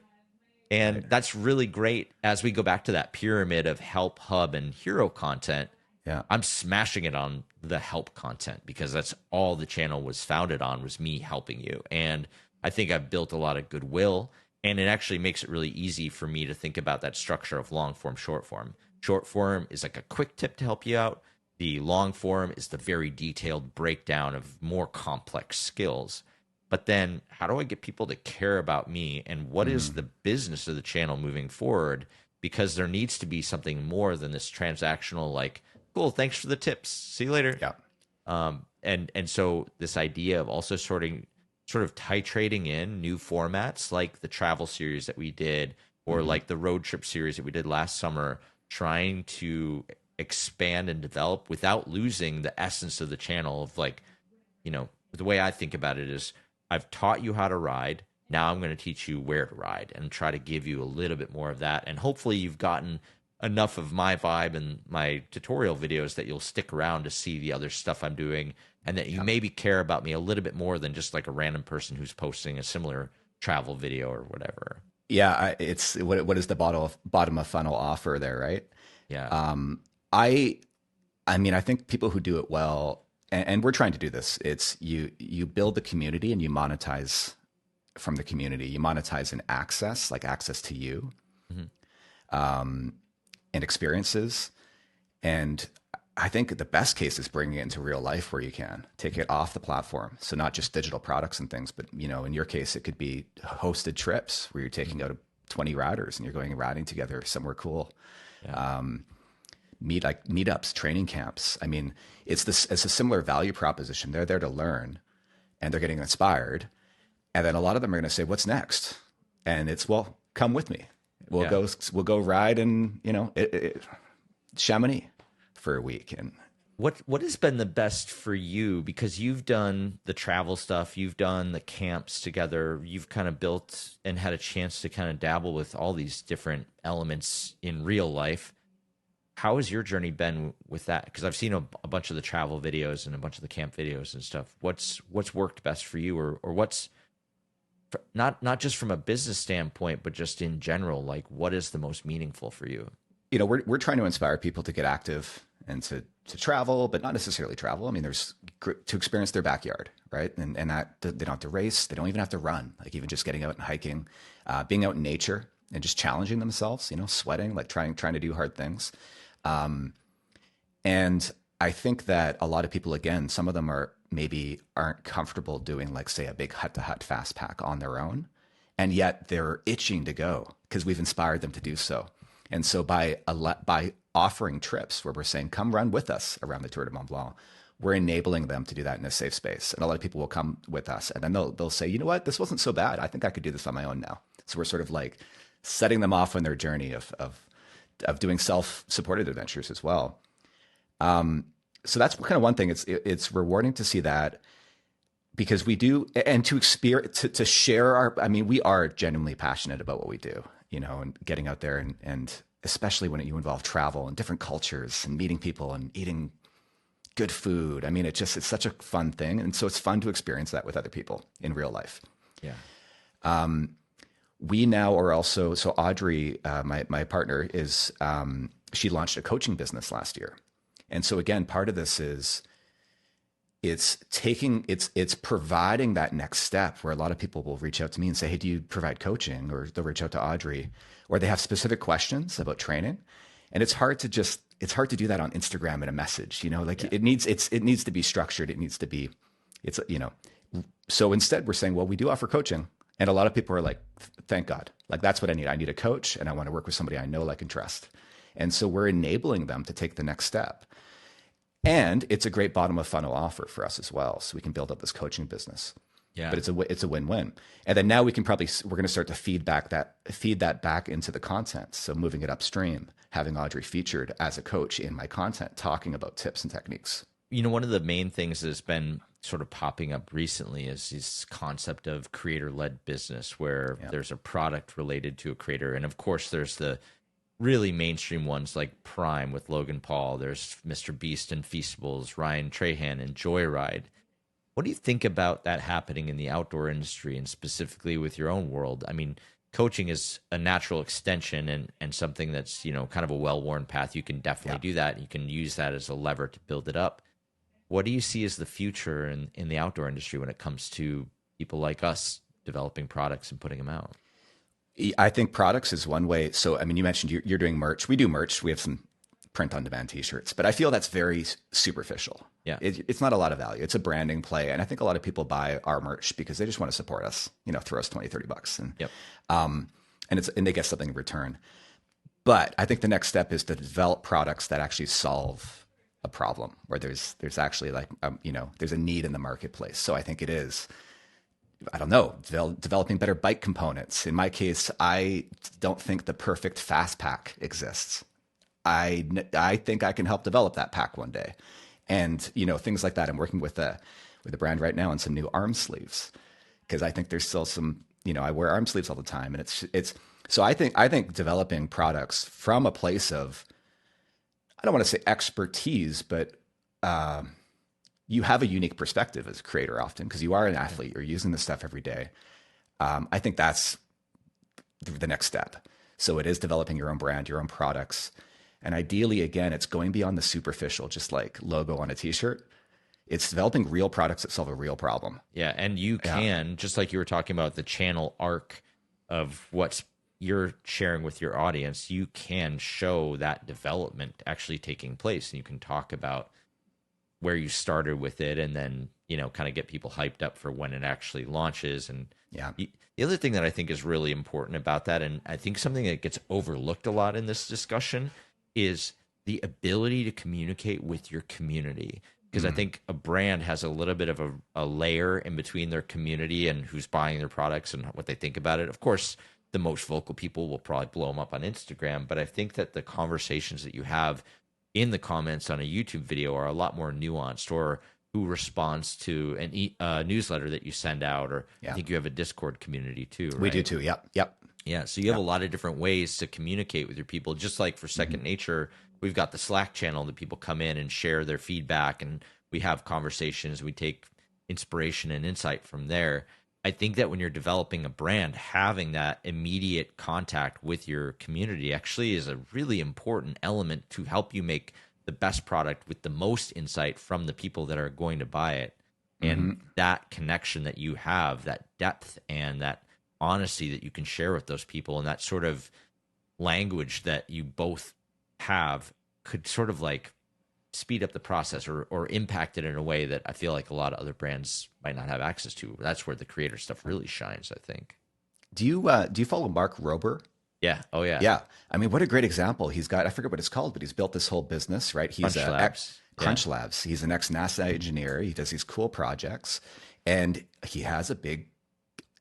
And that's really great as we go back to that pyramid of help, hub, and hero content. Yeah, I'm smashing it on the help content because that's all the channel was founded on, was me helping you. And I think I've built a lot of goodwill, and it actually makes it really easy for me to think about that structure of long form, short form. Short form is like a quick tip to help you out. The long form is the very detailed breakdown of more complex skills. But then how do I get people to care about me, and what is the business of the channel moving forward? Because there needs to be something more than this transactional, like, cool, thanks for the tips, see you later. Yeah. And so this idea of also sort of titrating in new formats like the travel series that we did, or like the road trip series that we did last summer, trying to expand and develop without losing the essence of the channel of, like, you know, the way I think about it is I've taught you how to ride. Now I'm going to teach you where to ride and try to give you a little bit more of that. And hopefully you've gotten enough of my vibe and my tutorial videos that you'll stick around to see the other stuff I'm doing, and that you maybe care about me a little bit more than just like a random person who's posting a similar travel video or whatever. Yeah, it's what is the bottom of funnel offer there, right? Yeah. Um, I I mean, I think people who do it well, and we're trying to do this. It's you build the community and you monetize from the community. You monetize in access, like access to you Hmm. and experiences. And I think the best case is bringing it into real life where you can take it off the platform. So not just digital products and things, but in your case, it could be hosted trips where you're taking out 20 routers and you're going and routing together somewhere cool. Yeah. Meetups, training camps. I mean, it's a similar value proposition. They're there to learn and they're getting inspired. And then a lot of them are going to say, "What's next?" And it's, "Well, come with me. We'll Yeah. go ride in Chamonix for a week." And What has been the best for you? Because you've done the travel stuff, you've done the camps together, you've kind of built and had a chance to kind of dabble with all these different elements in real life. How has your journey been with that? Because I've seen a bunch of the travel videos and a bunch of the camp videos and stuff. What's worked best for you, or what's not just from a business standpoint, but just in general, like what is the most meaningful for you? we're trying to inspire people to get active and to travel, but not necessarily travel. I mean, there's to experience their backyard, right? And that they don't have to race, they don't even have to run. Like even just getting out and hiking, being out in nature and just challenging themselves. Sweating, like trying to do hard things. And I think that a lot of people, again, some of them aren't comfortable doing, like, say, a big hut to hut fast pack on their own. And yet they're itching to go because we've inspired them to do so. And so by offering trips where we're saying, "Come run with us around the Tour de Mont Blanc," we're enabling them to do that in a safe space. And a lot of people will come with us and then they'll say, "You know what? This wasn't so bad. I think I could do this on my own now." So we're sort of like setting them off on their journey of doing self-supported adventures as well. So that's kind of one thing. It's rewarding to see that because we do, and to experience, to share I mean, we are genuinely passionate about what we do, and getting out there and especially when you involve travel and different cultures and meeting people and eating good food. I mean, it's such a fun thing. And so it's fun to experience that with other people in real life. Yeah. We now are also, so Audrey, my partner she launched a coaching business last year. And so again, part of this is it's providing that next step where a lot of people will reach out to me and say, "Hey, do you provide coaching?" Or they'll reach out to Audrey, or they have specific questions about training. And it's hard to do that on Instagram in a message, like Yeah. it needs to be structured. So instead we're saying, well, we do offer coaching. And a lot of people are like, "Thank God. Like that's what I need. I need a coach and I want to work with somebody I know, like, and trust." And so we're enabling them to take the next step. And it's a great bottom of funnel offer for us as well. So we can build up this coaching business, Yeah. but it's a win-win. And then now we're going to start to feed that back into the content. So moving it upstream, having Audrey featured as a coach in my content, talking about tips and techniques. One of the main things that's been sort of popping up recently is this concept of creator-led business where there's a product related to a creator. And of course, there's the really mainstream ones like Prime with Logan Paul. There's Mr. Beast and Feastables, Ryan Trahan and Joyride. What do you think about that happening in the outdoor industry and specifically with your own world? I mean, coaching is a natural extension and something that's, kind of a well-worn path. You can definitely do that. You can use that as a lever to build it up. What do you see as the future in the outdoor industry when it comes to people like us developing products and putting them out? I think products is one way. So, I mean, you mentioned you're doing merch. We do merch. We have some print on demand t-shirts, but I feel that's very superficial. Yeah. It's not a lot of value. It's a branding play. And I think a lot of people buy our merch because they just want to support us, throw us 20, $30. Yep. And they get something in return. But I think the next step is to develop products that actually solve a problem where there's actually like, there's a need in the marketplace. So I think it is, I don't know, developing better bike components. In my case, I don't think the perfect fast pack exists. I think I can help develop that pack one day. And, things like that. I'm working with a brand right now on some new arm sleeves because I think there's still some, I wear arm sleeves all the time. And so I think developing products from a place of, I don't want to say expertise, but you have a unique perspective as a creator often because you are an athlete. You're using this stuff every day. I think that's the next step. So it is developing your own brand, your own products. And ideally, again, it's going beyond the superficial, just like logo on a t-shirt. It's developing real products that solve a real problem. Yeah, and you can, just like you were talking about the channel arc of what you're sharing with your audience, you can show that development actually taking place, and you can talk about where you started with it, and then, you know, kind of get people hyped up for when it actually launches. And the other thing that I think is really important about that, and I think something that gets overlooked a lot in this discussion, is the ability to communicate with your community. Because I think a brand has a little bit of a layer in between their community and who's buying their products and what they think about it. Of course, the most vocal people will probably blow them up on Instagram, but I think that the conversations that you have in the comments on a YouTube video are a lot more nuanced, or who responds to a newsletter that you send out, or I think you have a Discord community too, right? We do too. Yep. Yeah, so you have a lot of different ways to communicate with your people. Just like for Second Nature, we've got the Slack channel that people come in and share their feedback, and we have conversations. We take inspiration and insight from there. I think that when you're developing a brand, having that immediate contact with your community actually is a really important element to help you make the best product with the most insight from the people that are going to buy it. And that connection that you have, that depth and that honesty that you can share with those people, and that sort of language that you both have, could sort of like speed up the process, or impact it in a way that I feel like a lot of other brands might not have access to. That's where the creator stuff really shines, I think. Do you follow Mark Rober? Yeah. Oh yeah. Yeah. I mean, what a great example. He's got, I forget what it's called, but he's built this whole business, right? He's Crunch Labs. He's an ex-NASA engineer. He does these cool projects, and he has a big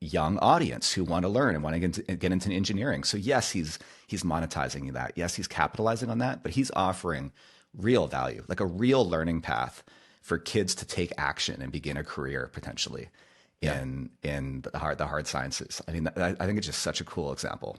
young audience who want to learn and want to get into engineering. So yes, he's monetizing that. Yes, he's capitalizing on that, but he's offering real value, like a real learning path for kids to take action and begin a career potentially in the hard sciences. I mean, I think it's just such a cool example.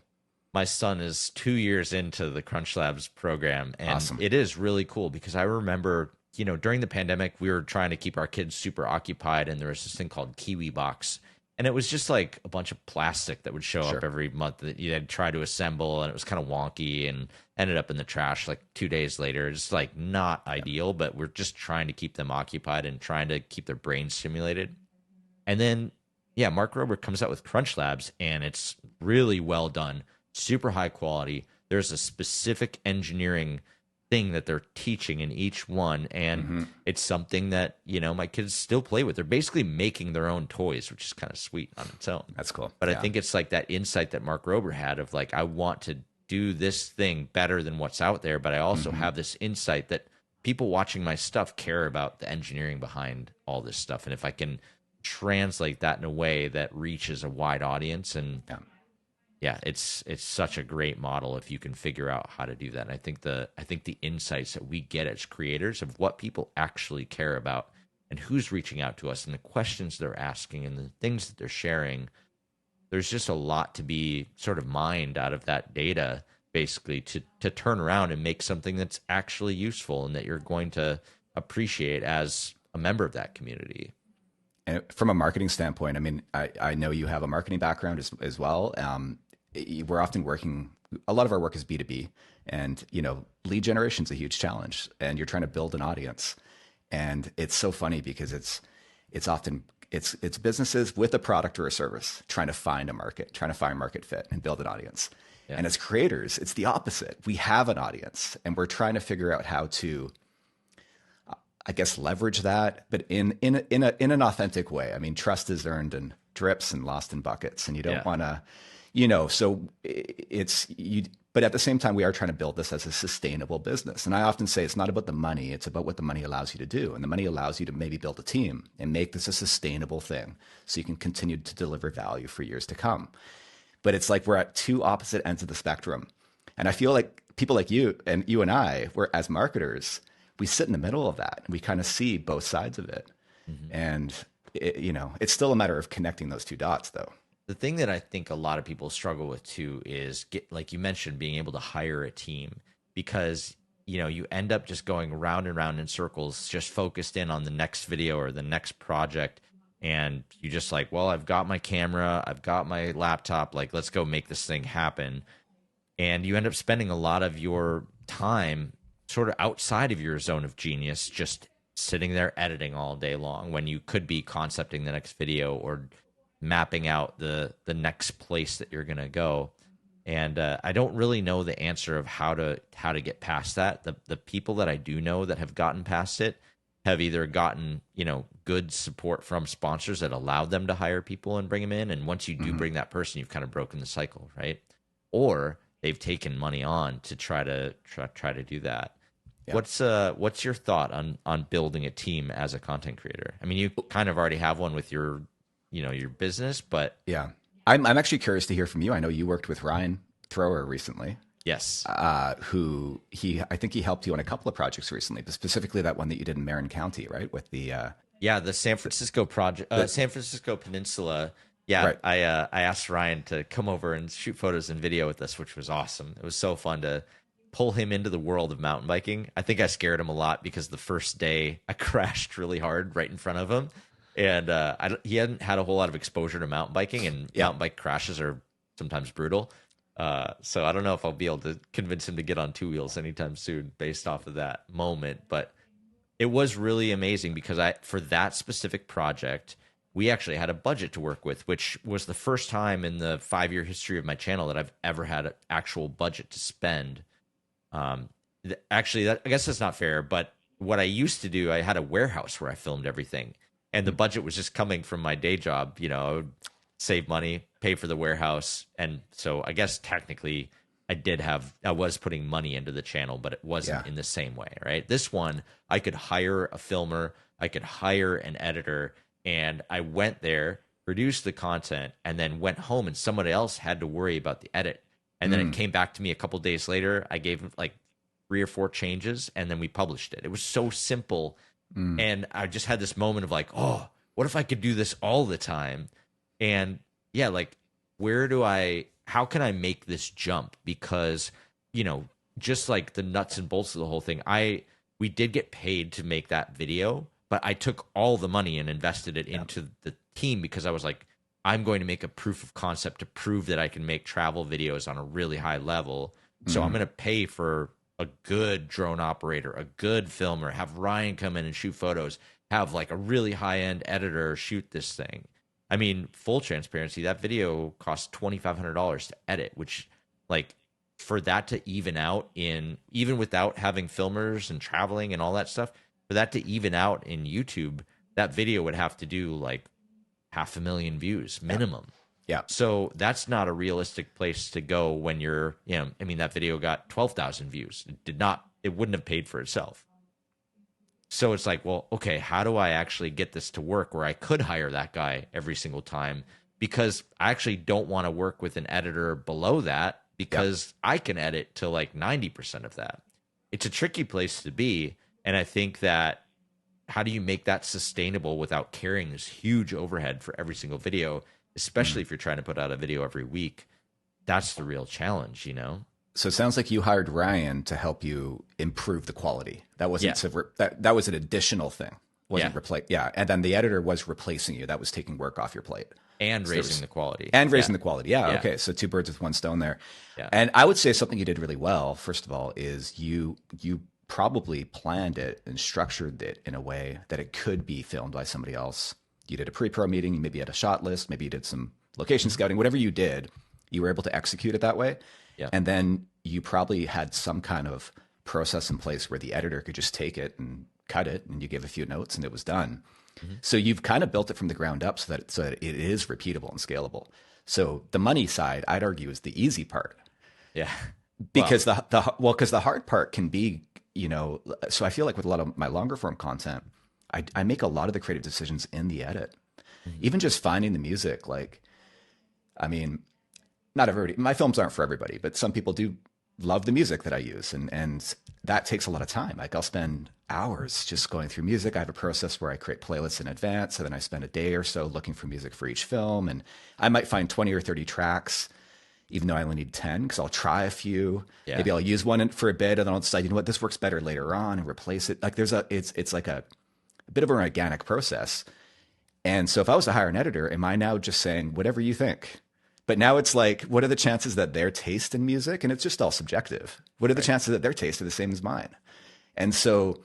My son is 2 years into the Crunch Labs program, and it is really cool because I remember, you know, during the pandemic, we were trying to keep our kids super occupied, and there was this thing called Kiwi Box. And it was just like a bunch of plastic that would show up every month that you had to try to assemble, and it was kind of wonky and ended up in the trash like 2 days later. It's like not ideal, but we're just trying to keep them occupied and trying to keep their brains stimulated. And then, Mark Rober comes out with Crunch Labs, and it's really well done, super high quality. There's a specific engineering thing that they're teaching in each one, and it's something that, you know, my kids still play with. They're basically making their own toys, which is kind of sweet on its own. That's cool. But I think it's like that insight that Mark Rober had of like, I want to do this thing better than what's out there, but I also have this insight that people watching my stuff care about the engineering behind all this stuff, and if I can translate that in a way that reaches a wide audience, and it's such a great model if you can figure out how to do that. And I think the insights that we get as creators of what people actually care about, and who's reaching out to us, and the questions they're asking, and the things that they're sharing, there's just a lot to be sort of mined out of that data, basically, to turn around and make something that's actually useful and that you're going to appreciate as a member of that community. And from a marketing standpoint, I mean, I know you have a marketing background as well. We're often working, a lot of our work is B2B, and, you know, lead generation is a huge challenge, and you're trying to build an audience. And it's so funny because it's often businesses with a product or a service trying to find a market, trying to find market fit and build an audience. Yeah. And as creators, it's the opposite. We have an audience, and we're trying to figure out how to, I guess, leverage that, but in an authentic way. I mean, trust is earned in drips and lost in buckets, and you don't want to, you know, so but at the same time, we are trying to build this as a sustainable business. And I often say it's not about the money, it's about what the money allows you to do. And the money allows you to maybe build a team and make this a sustainable thing so you can continue to deliver value for years to come. But it's like we're at two opposite ends of the spectrum. And I feel like people like you and I, we're, as marketers, we sit in the middle of that, and we kind of see both sides of it. And, you know, it's still a matter of connecting those two dots, though. The thing that I think a lot of people struggle with too is, like you mentioned, being able to hire a team, because, you know, you end up just going round and round in circles, just focused in on the next video or the next project. and you just like, well, I've got my camera, I've got my laptop, like let's go make this thing happen. And you end up spending a lot of your time sort of outside of your zone of genius, just sitting there editing all day long when you could be concepting the next video or mapping out the next place that you're going to go. And I don't really know the answer of how to get past that. The people that I do know that have gotten past it have either gotten, you know, good support from sponsors that allowed them to hire people and bring them in, and once you do bring that person, you've kind of broken the cycle, right? Or they've taken money on to try to do that. Yeah. What's your thought on building a team as a content creator? I mean, you kind of already have one with your, you know, your business, but yeah, I'm actually curious to hear from you. I know you worked with Ryan Thrower recently. Yes. Who I think he helped you on a couple of projects recently, but specifically that one that you did in Marin County, right? With the the San Francisco project, San Francisco Peninsula. Yeah, right. I asked Ryan to come over and shoot photos and video with us, which was awesome. It was so fun to pull him into the world of mountain biking. I think I scared him a lot because the first day I crashed really hard right in front of him, and he hadn't had a whole lot of exposure to mountain biking, and mountain bike crashes are sometimes brutal. So I don't know if I'll be able to convince him to get on two wheels anytime soon based off of that moment. But it was really amazing because for that specific project, we actually had a budget to work with, which was the first time in the 5-year history of my channel that I've ever had an actual budget to spend. Actually, I guess that's not fair, but what I used to do, I had a warehouse where I filmed everything, and the budget was just coming from my day job. You know, I would save money, pay for the warehouse, and so I guess technically I was putting money into the channel, but it wasn't in the same way, right? This one, I could hire a filmer, I could hire an editor, and I went there, produced the content, and then went home, and somebody else had to worry about the edit. And then it came back to me a couple days later. I gave like 3 or 4 changes, and then we published it. It was so simple. And I just had this moment of like, oh, what if I could do this all the time? And yeah, like, how can I make this jump? Because, you know, just like the nuts and bolts of the whole thing, we did get paid to make that video, but I took all the money and invested it into the team because I was like, I'm going to make a proof of concept to prove that I can make travel videos on a really high level. So I'm going to pay for a good drone operator, a good filmer, have Ryan come in and shoot photos, have like a really high-end editor shoot this thing. I mean, full transparency, that video cost $2,500 to edit, which, like, for that to even out even without having filmers and traveling and all that stuff, for that to even out in YouTube, that video would have to do like 500,000 views minimum. Yeah. So that's not a realistic place to go when you're, you know, I mean, that video got 12,000 views. It wouldn't have paid for itself. So it's like, well, okay, how do I actually get this to work where I could hire that guy every single time? Because I actually don't want to work with an editor below that because I can edit to like 90% of that. It's a tricky place to be. And I think that how do you make that sustainable without carrying this huge overhead for every single video, especially if you're trying to put out a video every week? That's the real challenge, you know? So it sounds like you hired Ryan to help you improve the quality. That wasn't that was an additional thing. And then the editor was replacing you. That was taking work off your plate. And raising the quality. And raising the quality. Yeah, okay. So 2 birds with 1 stone there. Yeah. And I would say something you did really well, first of all, is you probably planned it and structured it in a way that it could be filmed by somebody else. You did a pre-pro meeting, maybe you had a shot list, maybe you did some location scouting, whatever you did, you were able to execute it that way. Yeah. And then you probably had some kind of process in place where the editor could just take it and cut it, and you give a few notes and it was done. So you've kind of built it from the ground up so that it is repeatable and scalable. So the money side, I'd argue, is the easy part. Yeah. Because because the hard part can be, you know, so I feel like with a lot of my longer form content, I make a lot of the creative decisions in the edit. Even just finding the music, like, I mean, not everybody, my films aren't for everybody, but some people do love the music that I use. And that takes a lot of time. Like, I'll spend hours just going through music. I have a process where I create playlists in advance. And then I spend a day or so looking for music for each film. And I might find 20 or 30 tracks, even though I only need 10, because I'll try a few. Yeah. Maybe I'll use one for a bit, and then I'll decide, you know what, this works better later on, and replace it. Like, it's like a bit of an organic process. And so if I was to hire an editor, am I now just saying whatever you think? But now it's like, what are the chances that their taste in music, and it's just all subjective, what are the chances that their taste are the same as mine? And so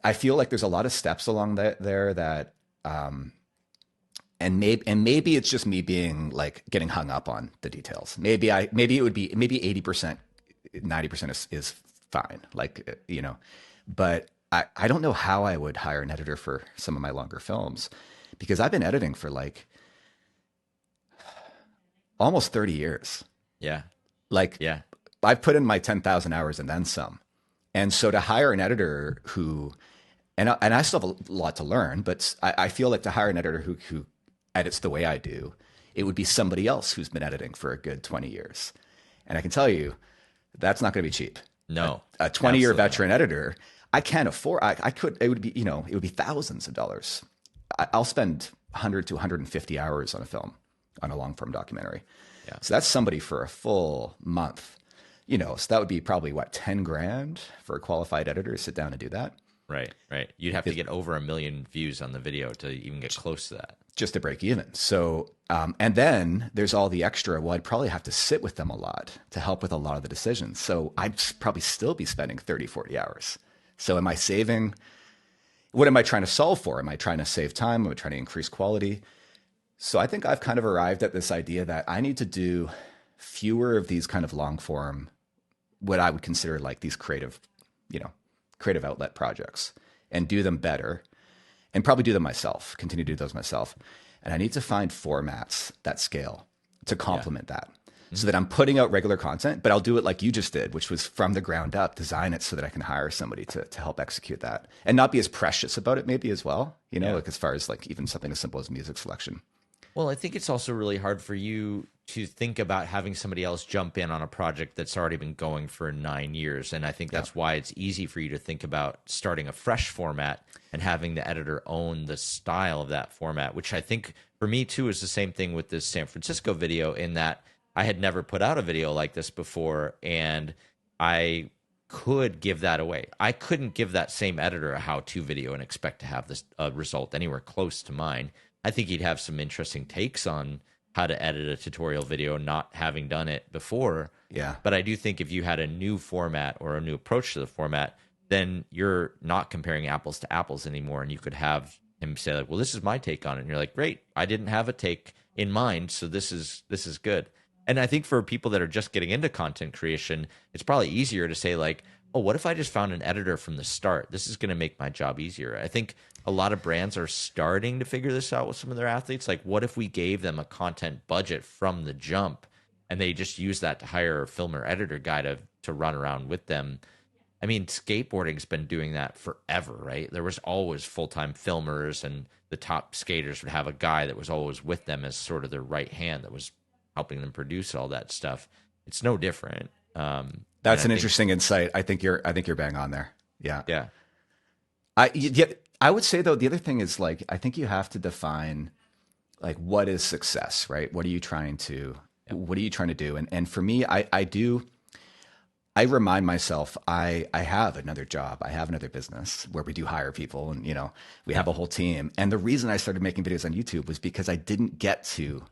I feel like there's a lot of steps along there that, maybe it's just me being like getting hung up on the details. Maybe it would be maybe 80%, 90% is fine. Like, but I don't know how I would hire an editor for some of my longer films, because I've been editing for like almost 30 years. Yeah. Like, Yeah. I've put in my 10,000 hours and then some. And so to hire an editor who, and I still have a lot to learn, but I feel like to hire an editor who edits the way I do, it would be somebody else who's been editing for a good 20 years. And I can tell you, that's not going to be cheap. No. A 20-year veteran editor, I can't afford, it would be, it would be thousands of dollars. I'll spend 100 to 150 hours on a film, on a long form documentary. Yeah. So that's somebody for a full month, so that would be probably what, 10 grand for a qualified editor to sit down and do that. Right. You'd have to get over 1 million views on the video to even get close to that. Just to break even. So, and then there's all the extra. Well, I'd probably have to sit with them a lot to help with a lot of the decisions. So I'd probably still be spending 30, 40 hours. So am I saving? What am I trying to solve for? Am I trying to save time? Am I trying to increase quality? So I think I've kind of arrived at this idea that I need to do fewer of these kind of long form, what I would consider like these creative outlet projects, and do them better, and probably do them myself, continue to do those myself. And I need to find formats that scale to complement that, so that I'm putting out regular content, but I'll do it like you just did, which was from the ground up, design it so that I can hire somebody to help execute that, and not be as precious about it maybe as well, like as far as like even something as simple as music selection. Well, I think it's also really hard for you to think about having somebody else jump in on a project that's already been going for 9 years. And I think that's why it's easy for you to think about starting a fresh format and having the editor own the style of that format, which I think for me too is the same thing with this San Francisco video, in that I had never put out a video like this before, and I could give that away. I couldn't give that same editor a how-to video and expect to have this result anywhere close to mine. I think he'd have some interesting takes on how to edit a tutorial video, not having done it before. Yeah. But I do think if you had a new format or a new approach to the format, then you're not comparing apples to apples anymore. And you could have him say like, well, this is my take on it. And you're like, great, I didn't have a take in mind, so this is good. And I think for people that are just getting into content creation, it's probably easier to say like, oh, what if I just found an editor from the start? This is going to make my job easier. I think a lot of brands are starting to figure this out with some of their athletes. Like, what if we gave them a content budget from the jump and they just use that to hire a filmer editor guy to run around with them? I mean, skateboarding's been doing that forever, right? There was always full-time filmers, and the top skaters would have a guy that was always with them as sort of their right hand that was helping them produce all that stuff. It's no different. That's an interesting insight. I think you're bang on there. Yeah. Yeah. I would say though, the other thing is like, I think you have to define like, what is success, right? What are you trying to do? And for me, I remind myself, I have another job. I have another business where we do hire people, and, we have a whole team. And the reason I started making videos on YouTube was because I didn't get to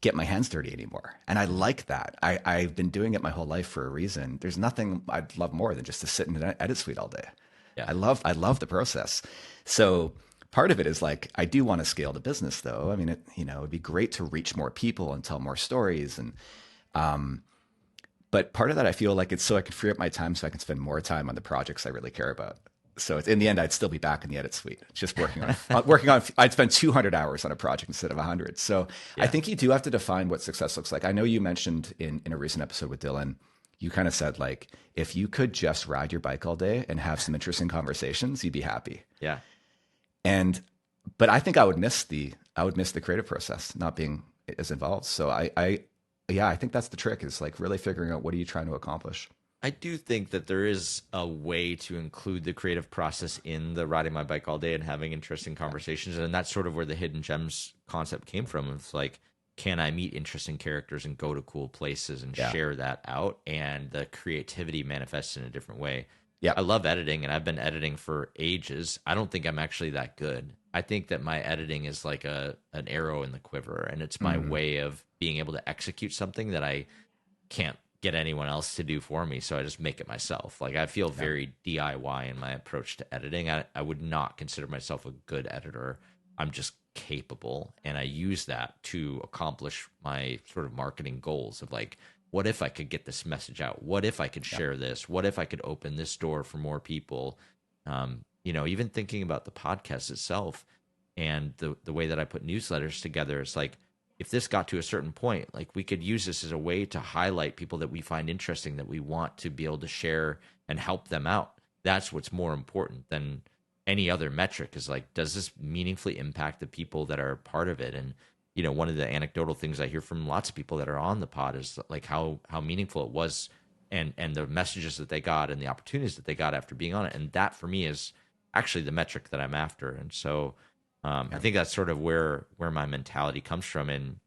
get my hands dirty anymore. And I like that. I've been doing it my whole life for a reason. There's nothing I'd love more than just to sit in an edit suite all day. Yeah. I love the process. So part of it is like, I do want to scale the business though. I mean, it'd be great to reach more people and tell more stories. And, but part of that, I feel like it's so I can free up my time so I can spend more time on the projects I really care about. So in the end, I'd still be back in the edit suite, just working on, I'd spend 200 hours on a project instead of 100. So yeah. I think you do have to define what success looks like. I know you mentioned in a recent episode with Dylan, you kind of said like, if you could just ride your bike all day and have some interesting conversations, you'd be happy. Yeah. But I think I would miss the creative process, not being as involved. So I think that's the trick, is like really figuring out what are you trying to accomplish. I do think that there is a way to include the creative process in the riding my bike all day and having interesting conversations. And that's sort of where the hidden gems concept came from. It's like, can I meet interesting characters and go to cool places and share that out? And the creativity manifests in a different way. Yeah. I love editing, and I've been editing for ages. I don't think I'm actually that good. I think that my editing is like an arrow in the quiver, and it's my Mm, way of being able to execute something that I can't get anyone else to do for me, so I just make it myself. Like I feel yeah. very DIY in my approach to editing. I would not consider myself a good editor. I'm just capable, and I use that to accomplish my sort of marketing goals of like, what if I could get this message out? What if I could Yeah. share this? What if I could open this door for more people? Even thinking about the podcast itself and the way that I put newsletters together, it's like if this got to a certain point, like we could use this as a way to highlight people that we find interesting that we want to be able to share and help them out. That's what's more important than any other metric is like, does this meaningfully impact the people that are part of it? And, one of the anecdotal things I hear from lots of people that are on the pod is like how meaningful it was and the messages that they got and the opportunities that they got after being on it. And that for me is actually the metric that I'm after. And so I Yeah. think that's sort of where my mentality comes from. And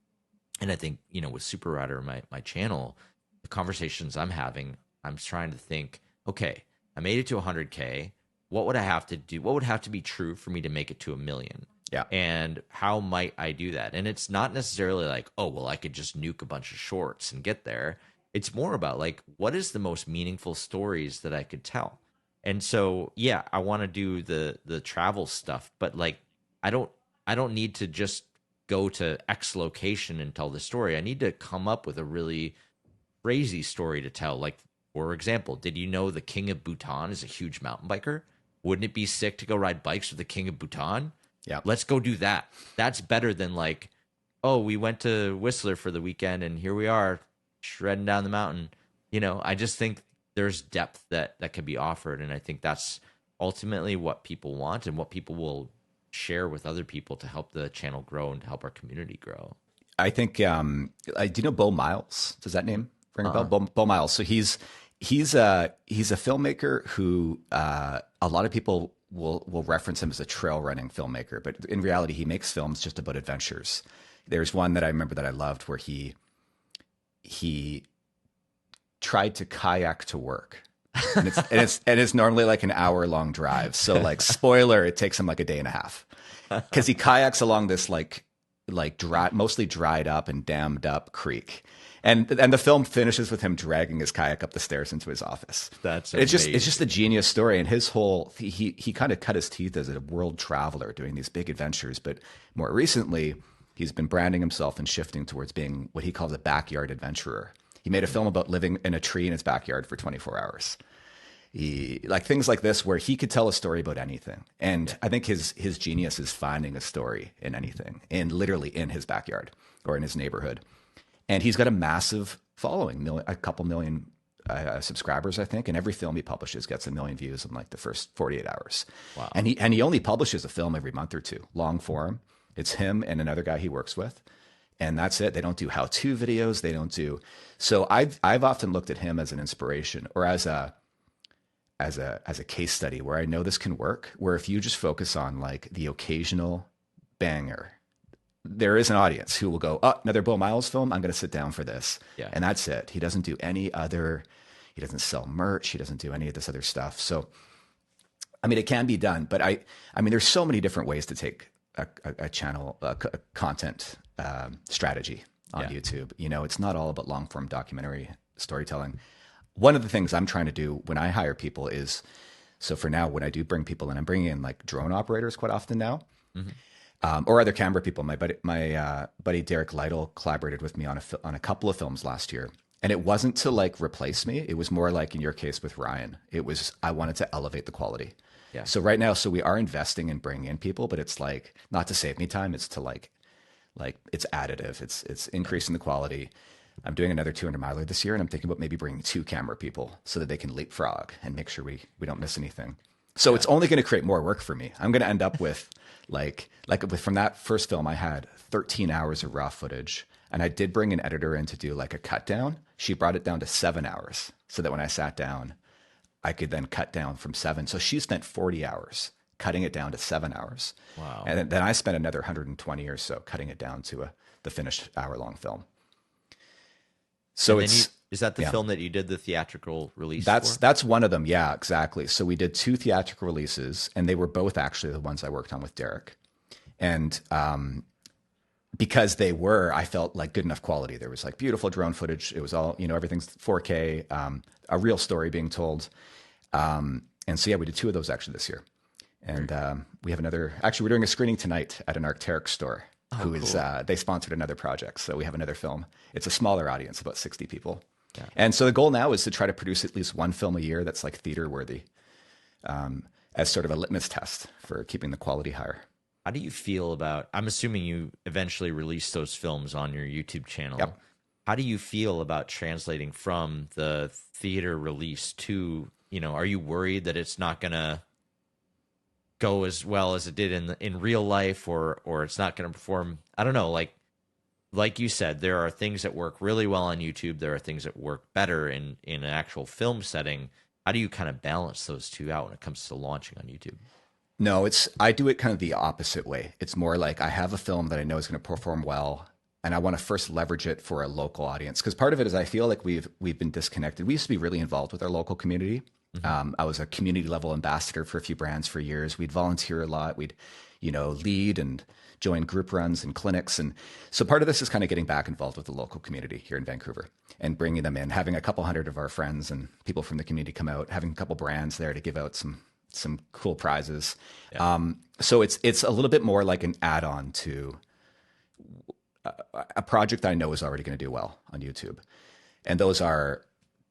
I think, with Super Rider, my channel, the conversations I'm having, I'm trying to think, okay, I made it to 100K. What would I have to do? What would have to be true for me to make it to 1 million? Yeah. And how might I do that? And it's not necessarily like, oh, well, I could just nuke a bunch of shorts and get there. It's more about like, what is the most meaningful stories that I could tell? And so, yeah, I want to do the travel stuff, but like, I don't I don't need to just go to X location and tell the story. I need to come up with a really crazy story to tell. Like, for example, did you know the King of Bhutan is a huge mountain biker? Wouldn't it be sick to go ride bikes with the King of Bhutan? Yeah. Let's go do that. That's better than like, oh, we went to Whistler for the weekend and here we are shredding down the mountain. I just think there's depth that can be offered. And I think that's ultimately what people want and what people will share with other people to help the channel grow and to help our community grow. I think. Do you know Bo Miles? Does that name ring a bell? Uh-uh. Bo Miles. So he's a filmmaker who a lot of people will reference him as a trail running filmmaker, but in reality, he makes films just about adventures. There's one that I remember that I loved where he tried to kayak to work. And it's normally like an hour long drive. So like spoiler, it takes him like a day and a half because he kayaks along this like dry, mostly dried up and dammed up creek. And the film finishes with him dragging his kayak up the stairs into his office. That's It's amazing. just a genius story. And his whole he kind of cut his teeth as a world traveler doing these big adventures. But more recently, he's been branding himself and shifting towards being what he calls a backyard adventurer. He made a film about living in a tree in his backyard for 24 hours. He like things like this where he could tell a story about anything. And I think his genius is finding a story in anything, and literally in his backyard or in his neighborhood. And he's got a massive following, a couple million subscribers, I think. And every film he publishes gets 1 million views in like the first 48 hours. Wow. And he only publishes a film every month or two, long form. It's him and another guy he works with, and that's it. They don't do how-to videos. They don't do. So I've often looked at him as an inspiration or as a case study where I know this can work. Where if you just focus on like the occasional banger, there is an audience who will go, oh, another Bo Miles film. I'm going to sit down for this. Yeah. And that's it. He doesn't do any other, he doesn't sell merch. He doesn't do any of this other stuff. So, it can be done, but there's so many different ways to take a channel, content strategy on YouTube. It's not all about long form documentary storytelling. One of the things I'm trying to do when I hire people is, so for now, when I do bring people in, I'm bringing in like drone operators quite often now. Mm-hmm. Or other camera people. My buddy Derek Lytle collaborated with me on a couple of films last year, and it wasn't to like replace me. It was more like in your case with Ryan. It was I wanted to elevate the quality. Yeah. So right now, we are investing in bringing in people, but it's like not to save me time. It's to like it's additive. It's increasing the quality. I'm doing another 200 miler this year, and I'm thinking about maybe bringing 2 camera people so that they can leapfrog and make sure we don't miss anything. So it's only going to create more work for me. I'm going to end up with from that first film, I had 13 hours of raw footage, and I did bring an editor in to do like a cut down. She brought it down to 7 hours so that when I sat down, I could then cut down from 7. So she spent 40 hours cutting it down to 7 hours. Wow. And then I spent another 120 or so cutting it down to the finished hour-long film. So is that the film that you did the theatrical release That's one of them. Yeah, exactly. So we did 2 theatrical releases, and they were both actually the ones I worked on with Derek. And because they were, I felt like good enough quality. There was like beautiful drone footage. It was all, you know, everything's 4K, a real story being told. And so, yeah, we did 2 of those actually this year. And we have another, actually, we're doing a screening tonight at an Arc'teryx store who is, they sponsored another project. So we have another film. It's a smaller audience, about 60 people. Yeah. And so the goal now is to try to produce at least one film a year that's like theater worthy, as sort of a litmus test for keeping the quality higher. How do you feel about, I'm assuming you eventually release those films on your YouTube channel. Yep. How do you feel about translating from the theater release to, you know, are you worried that it's not going to go as well as it did in real life, or it's not going to perform? I don't know. Like you said, there are things that work really well on YouTube. There are things that work better in an actual film setting. How do you kind of balance those two out when it comes to launching on YouTube? No, I do it kind of the opposite way. It's more like I have a film that I know is going to perform well, and I want to first leverage it for a local audience. Because part of it is I feel like we've been disconnected. We used to be really involved with our local community. Mm-hmm. I was a community level ambassador for a few brands for years. We'd volunteer a lot. We'd, you know, lead and join group runs and clinics. And so part of this is kind of getting back involved with the local community here in Vancouver and bringing them in, having a couple hundred of our friends and people from the community come out, having a couple brands there to give out some cool prizes. Yeah. So it's a little bit more like an add-on to a project that I know is already going to do well on YouTube. And those are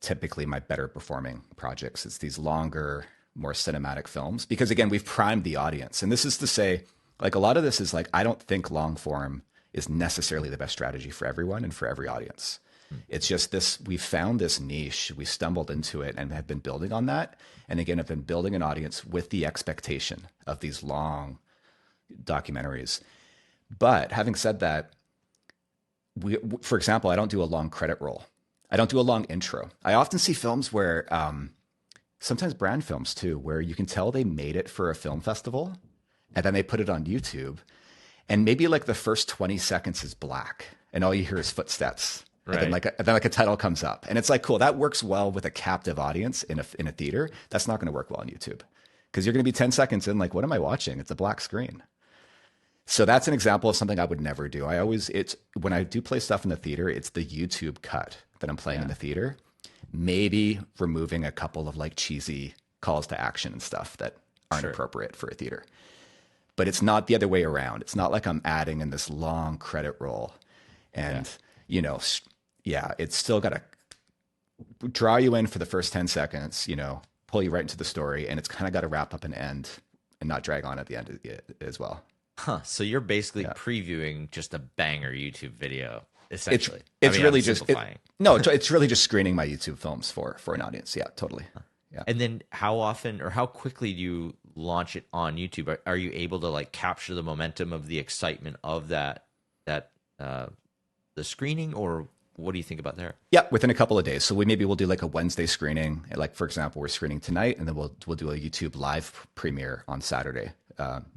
typically my better performing projects. It's these longer, more cinematic films, because again, we've primed the audience. And this is to say, like, a lot of this is like, I don't think long form is necessarily the best strategy for everyone and for every audience. It's just this, we found this niche, we stumbled into it and have been building on that. And again, have been building an audience with the expectation of these long documentaries. But having said that, for example, I don't do a long credit roll. I don't do a long intro. I often see films where, sometimes brand films too, where you can tell they made it for a film festival and then they put it on YouTube and maybe like the first 20 seconds is black and all you hear is footsteps. Right. And then like a title comes up and it's like, cool, that works well with a captive audience in a theater. That's not going to work well on YouTube because you're going to be 10 seconds in like, what am I watching? It's a black screen. So that's an example of something I would never do. When I do play stuff in the theater, it's the YouTube cut that I'm playing in the theater, maybe removing a couple of like cheesy calls to action and stuff that aren't appropriate for a theater. But it's not the other way around. It's not like I'm adding in this long credit roll and, you know, it's still got to draw you in for the first 10 seconds, you know, pull you right into the story. And it's kind of got to wrap up and end and not drag on at the end as well. Huh. So you're basically previewing just a banger YouTube video, essentially. It's really just it's really just screening my YouTube films for an audience. Yeah, totally. Yeah. And then how often or how quickly do you launch it on YouTube? Are you able to like capture the momentum of the excitement of the screening, or what do you think about there? Yeah, within a couple of days. So we'll do like a Wednesday screening. Like for example, we're screening tonight, and then we'll do a YouTube live premiere on Saturday,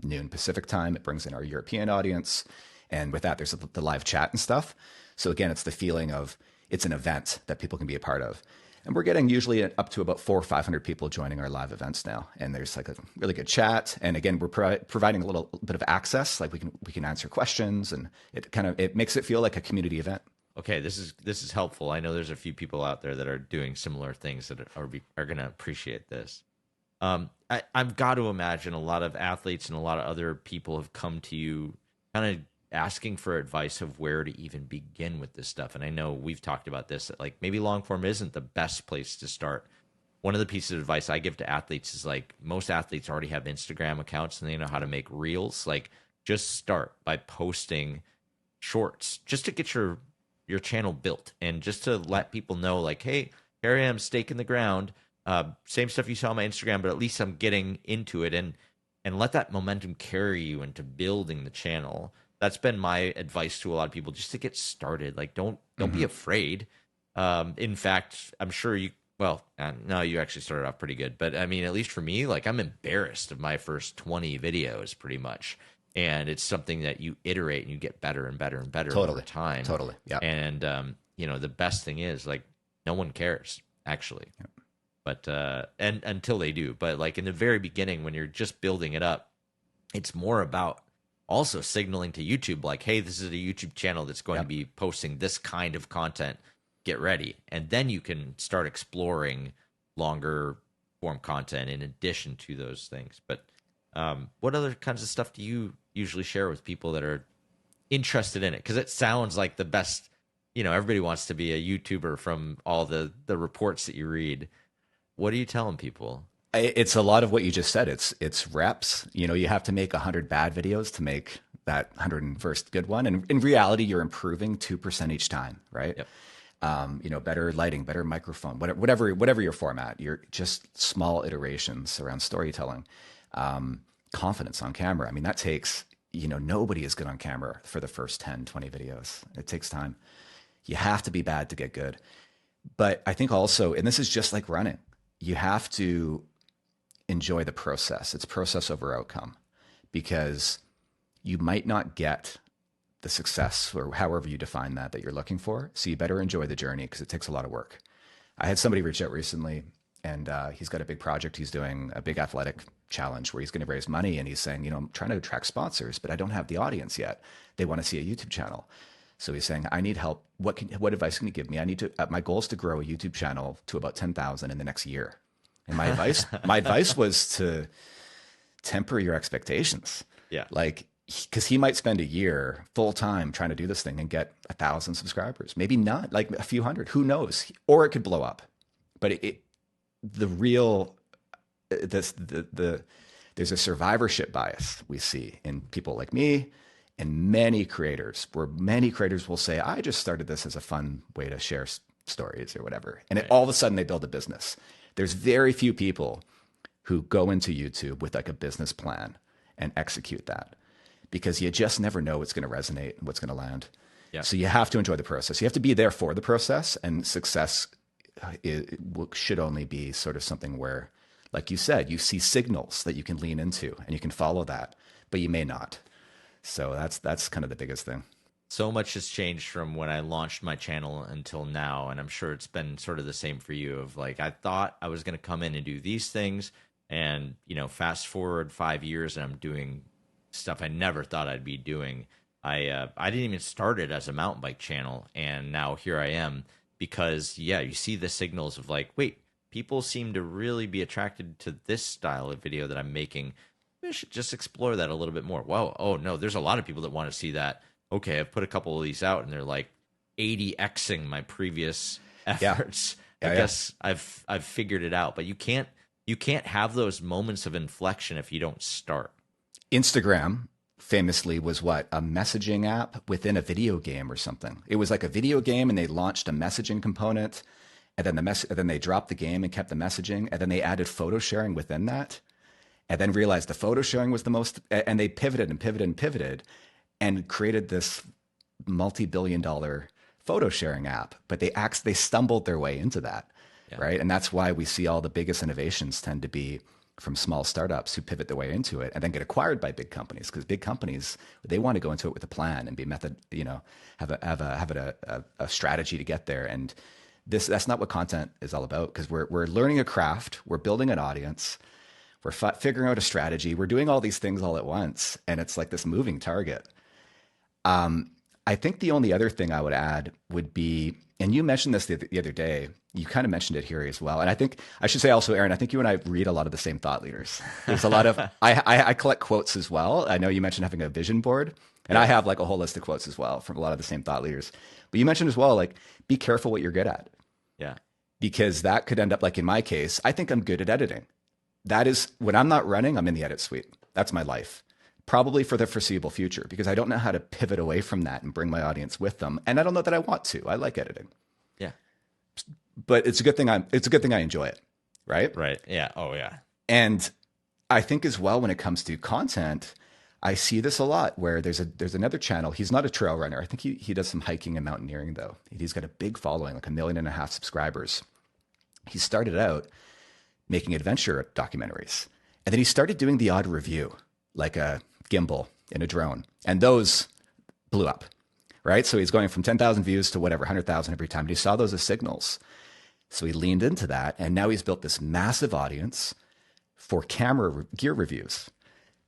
noon Pacific time. It brings in our European audience, and with that, there's the live chat and stuff. So again, it's the feeling of it's an event that people can be a part of, and we're getting usually up to about 400 or 500 people joining our live events now. And there's like a really good chat, and again, we're providing a little bit of access, like we can answer questions, and it makes it feel like a community event. Okay, this is helpful. I know there's a few people out there that are doing similar things that are going to appreciate this. I've got to imagine a lot of athletes and a lot of other people have come to you kind of asking for advice of where to even begin with this stuff. And I know we've talked about this, that like maybe long form isn't the best place to start. One of the pieces of advice I give to athletes is like most athletes already have Instagram accounts and they know how to make reels. Like just start by posting shorts just to get your channel built and just to let people know like, hey, here I am, stake in the ground. Same stuff you saw on my Instagram, but at least I'm getting into it, and let that momentum carry you into building the channel. That's been my advice to a lot of people, just to get started. Like, don't be afraid. In fact, I'm sure no, you actually started off pretty good, but I mean, at least for me, like I'm embarrassed of my first 20 videos pretty much. And it's something that you iterate and you get better and better and better over time. Totally. Yeah. And, you know, the best thing is like, no one cares actually, but, and until they do, but like in the very beginning, when you're just building it up, it's more about also signaling to YouTube like, hey, this is a YouTube channel that's going to be posting this kind of content. Get ready. And then you can start exploring longer form content in addition to those things. But what other kinds of stuff do you usually share with people that are interested in it? Because it sounds like the best, everybody wants to be a YouTuber from all the reports that you read. What are you telling people? It's a lot of what you just said. It's reps. You have to make 100 bad videos to make that 101st good one. And in reality, you're improving 2% each time, right? Yep. Better lighting, better microphone, whatever your format. You're just small iterations around storytelling. Confidence on camera. I mean, that takes, nobody is good on camera for the first 10, 20 videos. It takes time. You have to be bad to get good. But I think also, and this is just like running, you have to enjoy the process. It's process over outcome, because you might not get the success, or however you define that you're looking for. So you better enjoy the journey, because it takes a lot of work. I had somebody reach out recently, and he's got a big project. He's doing a big athletic challenge where he's going to raise money. And he's saying, I'm trying to attract sponsors, but I don't have the audience yet. They want to see a YouTube channel. So he's saying, I need help. What advice can you give me? I need to, my goal is to grow a YouTube channel to about 10,000 in the next year. And my advice was to temper your expectations. Yeah. Like, because he might spend a year full time trying to do this thing and get 1,000 subscribers, maybe not, like a few hundred, who knows? Or it could blow up. But there's a survivorship bias we see in people like me and many creators, where many creators will say, I just started this as a fun way to share stories or whatever. And all of a sudden they build a business. There's very few people who go into YouTube with like a business plan and execute that, because you just never know what's going to resonate and what's going to land. Yeah. So you have to enjoy the process. You have to be there for the process, and success should only be sort of something where, like you said, you see signals that you can lean into and you can follow that, but you may not. So that's kind of the biggest thing. So much has changed from when I launched my channel until now, and I'm sure it's been sort of the same for you. Of like, I thought I was going to come in and do these things, and fast forward 5 years, and I'm doing stuff I never thought I'd be doing. I didn't even start it as a mountain bike channel, and now here I am, because you see the signals of like, wait, people seem to really be attracted to this style of video that I'm making. I should just explore that a little bit more. Wow, oh no, there's a lot of people that want to see that. Okay, I've put a couple of these out, and they're like 80xing my previous efforts. I guess I've figured it out. But you can't have those moments of inflection if you don't start. Instagram famously was what? A messaging app within a video game or something. It was like a video game, and they launched a messaging component, and then they dropped the game and kept the messaging, and then they added photo sharing within that, and then realized the photo sharing was the most, and they pivoted and pivoted and pivoted, and created this multi-billion-dollar photo sharing app. But they stumbled their way into that, right? And that's why we see all the biggest innovations tend to be from small startups who pivot their way into it and then get acquired by big companies, because big companies, they want to go into it with a plan and be have a strategy to get there. And that's not what content is all about, because we're learning a craft, we're building an audience, we're figuring out a strategy, we're doing all these things all at once, and it's like this moving target. I think the only other thing I would add would be, and you mentioned this the other day, you kind of mentioned it here as well. And I think I should say also, Aaron, I think you and I read a lot of the same thought leaders. There's a lot of, I collect quotes as well. I know you mentioned having a vision board, and I have like a whole list of quotes as well from a lot of the same thought leaders. But you mentioned as well, like, be careful what you're good at. Yeah. Because that could end up, like in my case, I think I'm good at editing. That is, when I'm not running, I'm in the edit suite. That's my life. Probably for the foreseeable future, because I don't know how to pivot away from that and bring my audience with them. And I don't know that I want to. I like editing. Yeah. But it's a good thing I enjoy it. Right? Right. Yeah. Oh yeah. And I think as well, when it comes to content, I see this a lot where there's another channel. He's not a trail runner. I think he does some hiking and mountaineering though. He's got a big following, like 1.5 million subscribers. He started out making adventure documentaries, and then he started doing the odd review, like a gimbal in a drone, and those blew up, right? So he's going from 10,000 views to whatever, 100,000 every time. And he saw those as signals. So he leaned into that, and now he's built this massive audience for camera gear reviews.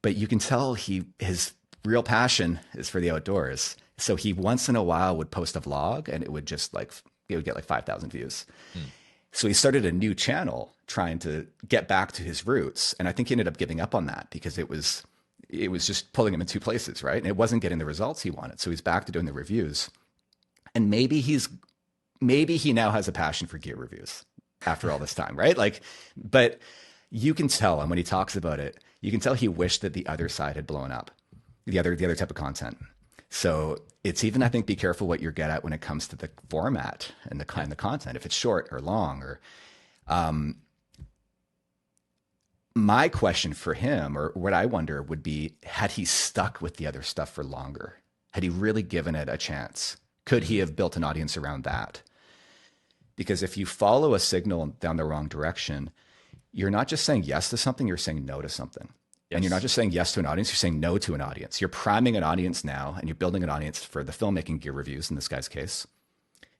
But you can tell his real passion is for the outdoors. So he once in a while would post a vlog and it would just like, it would get like 5,000 views. Hmm. So he started a new channel trying to get back to his roots. And I think he ended up giving up on that because it was just pulling him in two places, right? And it wasn't getting the results he wanted. So he's back to doing the reviews. And maybe he now has a passion for gear reviews after all this time, right? Like, but you can tell, and when he talks about it, you can tell he wished that the other side had blown up, the other type of content. So it's even, I think, be careful what you're good at when it comes to the format and the kind of content, if it's short or long. Or my question for him, or what I wonder would be, had he stuck with the other stuff for longer? Had he really given it a chance? Could he have built an audience around that? Because if you follow a signal down the wrong direction, you're not just saying yes to something, you're saying no to something. Yes. And you're not just saying yes to an audience, you're saying no to an audience. You're priming an audience now, and you're building an audience for the filmmaking gear reviews in this guy's case.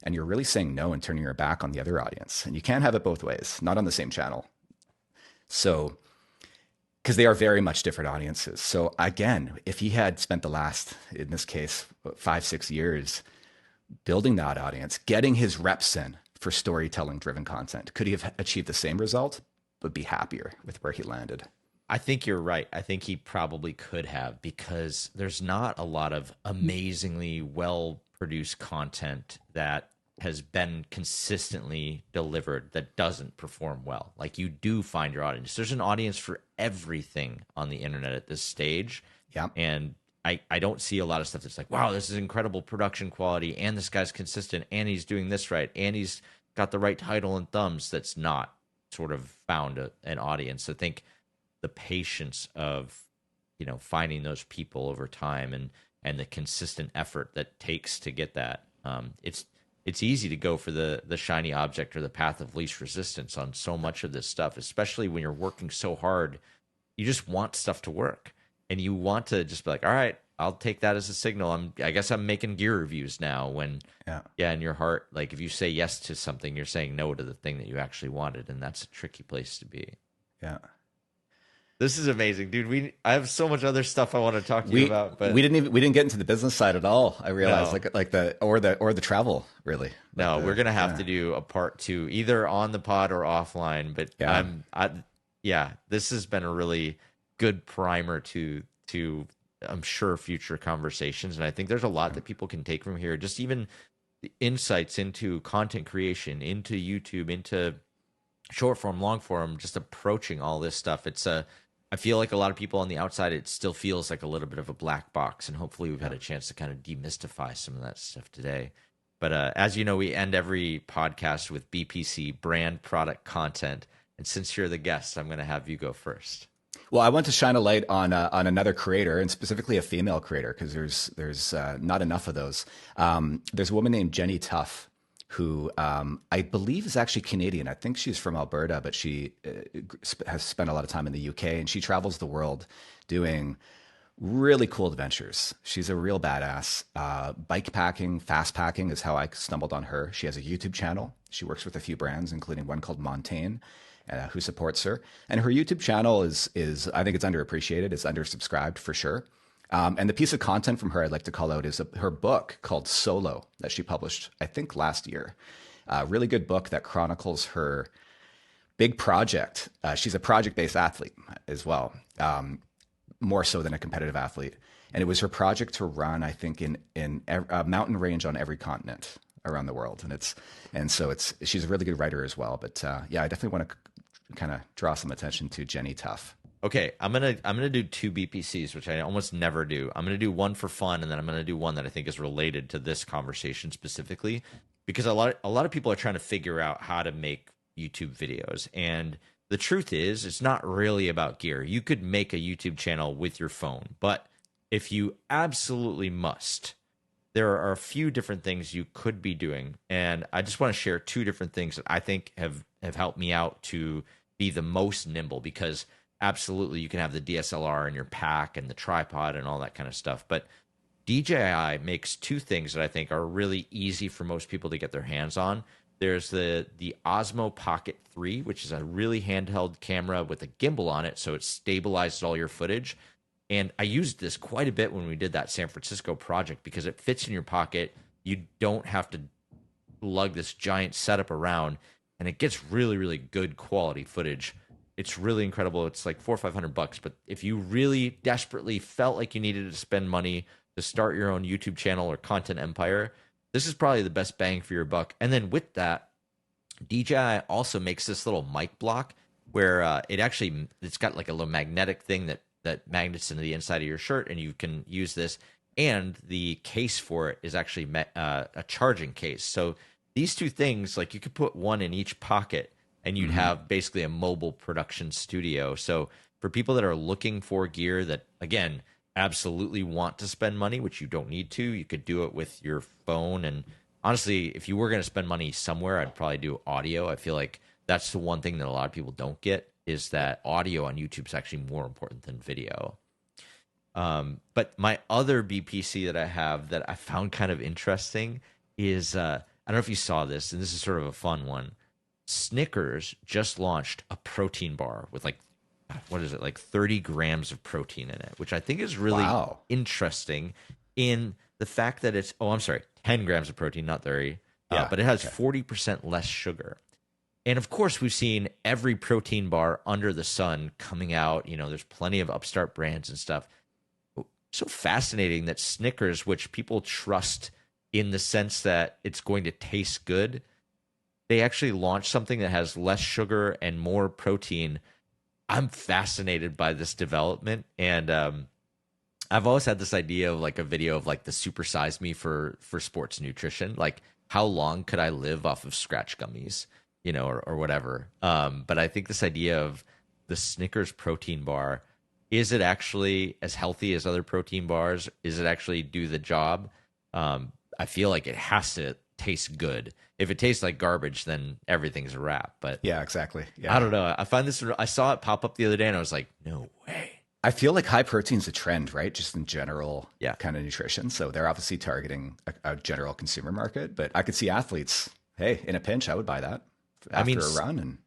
And you're really saying no and turning your back on the other audience. And you can't have it both ways, not on the same channel. So, because they are very much different audiences. So again, if he had spent the last, in this case, 5-6 years building that audience, getting his reps in for storytelling driven content, could he have achieved the same result, but be happier with where he landed? I think you're right. I think he probably could have, because there's not a lot of amazingly well produced content that has been consistently delivered that doesn't perform well. Like, you do find your audience. There's an audience for everything on the internet at this stage. Yeah. And I don't see a lot of stuff that's like, wow, this is incredible production quality, and this guy's consistent, and he's doing this right, and he's got the right title and thumbs. That's not sort of found an audience. I think the patience of, finding those people over time and the consistent effort that takes to get that. It's easy to go for the shiny object or the path of least resistance on so much of this stuff, especially when you're working so hard. You just want stuff to work, and you want to just be like, all right, I'll take that as a signal. I guess I'm making gear reviews now. When in your heart, like, if you say yes to something, you're saying no to the thing that you actually wanted, and that's a tricky place to be. Yeah. This is amazing, dude. I have so much other stuff I want to talk to you about, but we didn't get into the business side at all. I realized, like the travel, really. No, we're gonna have to do a part 2, either on the pod or offline. But this has been a really good primer to I'm sure future conversations, and I think there's a lot that people can take from here. Just even the insights into content creation, into YouTube, into short form, long form, just approaching all this stuff. I feel like a lot of people on the outside, it still feels like a little bit of a black box, and hopefully we've had a chance to kind of demystify some of that stuff today. But as you know, we end every podcast with BPC, brand, product, content. And since you're the guest, I'm going to have you go first. Well, I want to shine a light on another creator, and specifically a female creator, because there's not enough of those. There's a woman named Jenny Tuff, who I believe is actually Canadian. I think she's from Alberta, but she has spent a lot of time in the UK, and she travels the world doing really cool adventures. She's a real badass. Bike packing, fast packing is how I stumbled on her. She has a YouTube channel. She works with a few brands, including one called Montaigne, who supports her. And her YouTube channel is I think it's underappreciated. It's undersubscribed for sure. And the piece of content from her I'd like to call out is her book called Solo that she published, I think, last year. A really good book that chronicles her big project. She's a project-based athlete as well, more so than a competitive athlete. And it was her project to run, I think, in a mountain range on every continent around the world. And so she's a really good writer as well. But I definitely want to kind of draw some attention to Jenny Tuff. Okay, I'm gonna do 2 BPCs, which I almost never do. I'm gonna do one for fun, and then I'm gonna do one that I think is related to this conversation specifically, because a lot of people are trying to figure out how to make YouTube videos, and the truth is, it's not really about gear. You could make a YouTube channel with your phone, but if you absolutely must, there are a few different things you could be doing, and I just want to share 2 different things that I think have helped me out to be the most nimble, because absolutely, you can have the DSLR in your pack and the tripod and all that kind of stuff. But DJI makes 2 things that I think are really easy for most people to get their hands on. There's the Osmo Pocket 3, which is a really handheld camera with a gimbal on it, so it stabilizes all your footage. And I used this quite a bit when we did that San Francisco project because it fits in your pocket. You don't have to lug this giant setup around, and it gets really, really good quality footage. It's really incredible. It's like $400 or $500. But if you really desperately felt like you needed to spend money to start your own YouTube channel or content empire, this is probably the best bang for your buck. And then with that, DJI also makes this little mic block where it's got like a little magnetic thing that magnets into the inside of your shirt, and you can use this. And the case for it is actually a charging case. So these two things, like you could put one in each pocket, and you'd have basically a mobile production studio. So for people that are looking for gear that, again, absolutely want to spend money, which you don't need to, you could do it with your phone. And honestly, if you were going to spend money somewhere, I'd probably do audio. I feel like that's the one thing that a lot of people don't get, is that audio on YouTube is actually more important than video. But my other BPC that I have that I found kind of interesting is, I don't know if you saw this, and this is sort of a fun one. Snickers just launched a protein bar with like, what is it, like 30 grams of protein in it, which I think is really interesting in the fact that it's, 10 grams of protein, not 30, but it has 40% less sugar. And of course, we've seen every protein bar under the sun coming out. You know, there's plenty of upstart brands and stuff. So fascinating that Snickers, which people trust in the sense that it's going to taste good, they actually launched something that has less sugar and more protein. I'm fascinated by this development. And I've always had this idea of like a video of like the Super Size Me for sports nutrition. Like, how long could I live off of scratch gummies, you know, or whatever. But I think this idea of the Snickers protein bar, is it actually as healthy as other protein bars? Is it actually do the job? I feel like it has to taste good. If it tastes like garbage, then everything's a wrap. But yeah, exactly. Yeah. I don't know. I find this, I saw it pop up the other day and I was like, no way. I feel like high protein's a trend, right? Just in general Yeah. kind of nutrition. So they're obviously targeting a general consumer market, but I could see athletes, hey, in a pinch, I would buy that after a run. And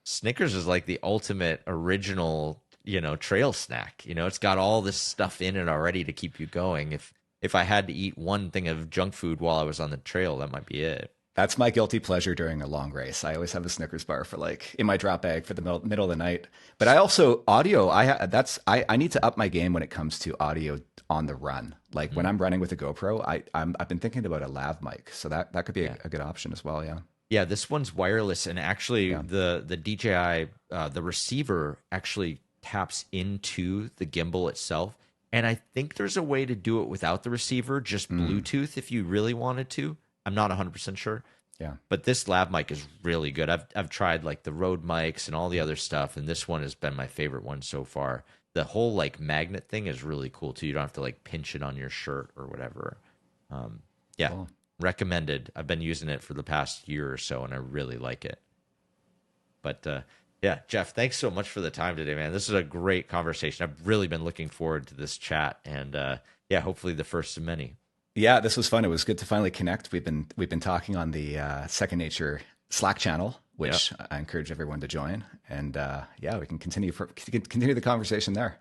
Snickers is like the ultimate original, you know, trail snack. You know, it's got all this stuff in it already to keep you going. If I had to eat one thing of junk food while I was on the trail, that might be it. That's my guilty pleasure during a long race. I always have a Snickers bar for like in my drop bag for the middle of the night. But I also audio. I need to up my game when it comes to audio on the run. Like when I'm running with a GoPro, I've been thinking about a lav mic, so that could be a good option as well. Yeah. Yeah, this one's wireless, and actually the DJI the receiver actually taps into the gimbal itself. And I think there's a way to do it without the receiver, just Bluetooth if you really wanted to. I'm not 100% sure. Yeah. But this lav mic is really good. I've tried like the Rode mics and all the other stuff, and this one has been my favorite one so far. The whole like magnet thing is really cool too. You don't have to like pinch it on your shirt or whatever. Cool. Recommended. I've been using it for the past year or so, and I really like it. But yeah, Jeff, thanks so much for the time today, man. This is a great conversation. I've really been looking forward to this chat, and hopefully the first of many. Yeah, this was fun. It was good to finally connect. We've been talking on the Second Nature Slack channel, which I encourage everyone to join, and we can continue the conversation there.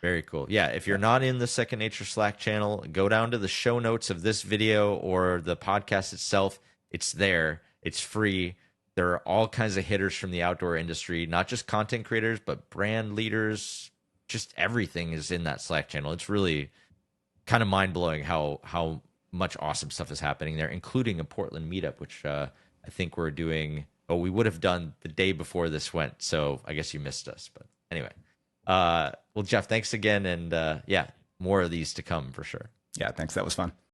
Very cool. Yeah, if you're not in the Second Nature Slack channel, go down to the show notes of this video or the podcast itself. It's there. It's free. There are all kinds of hitters from the outdoor industry, not just content creators, but brand leaders. Just everything is in that Slack channel. It's really kind of mind-blowing how much awesome stuff is happening there, including a Portland meetup, which I think we're doing. Oh, we would have done the day before this went, so I guess you missed us. But anyway. Well, Jeff, thanks again. And more of these to come for sure. Yeah, thanks. That was fun.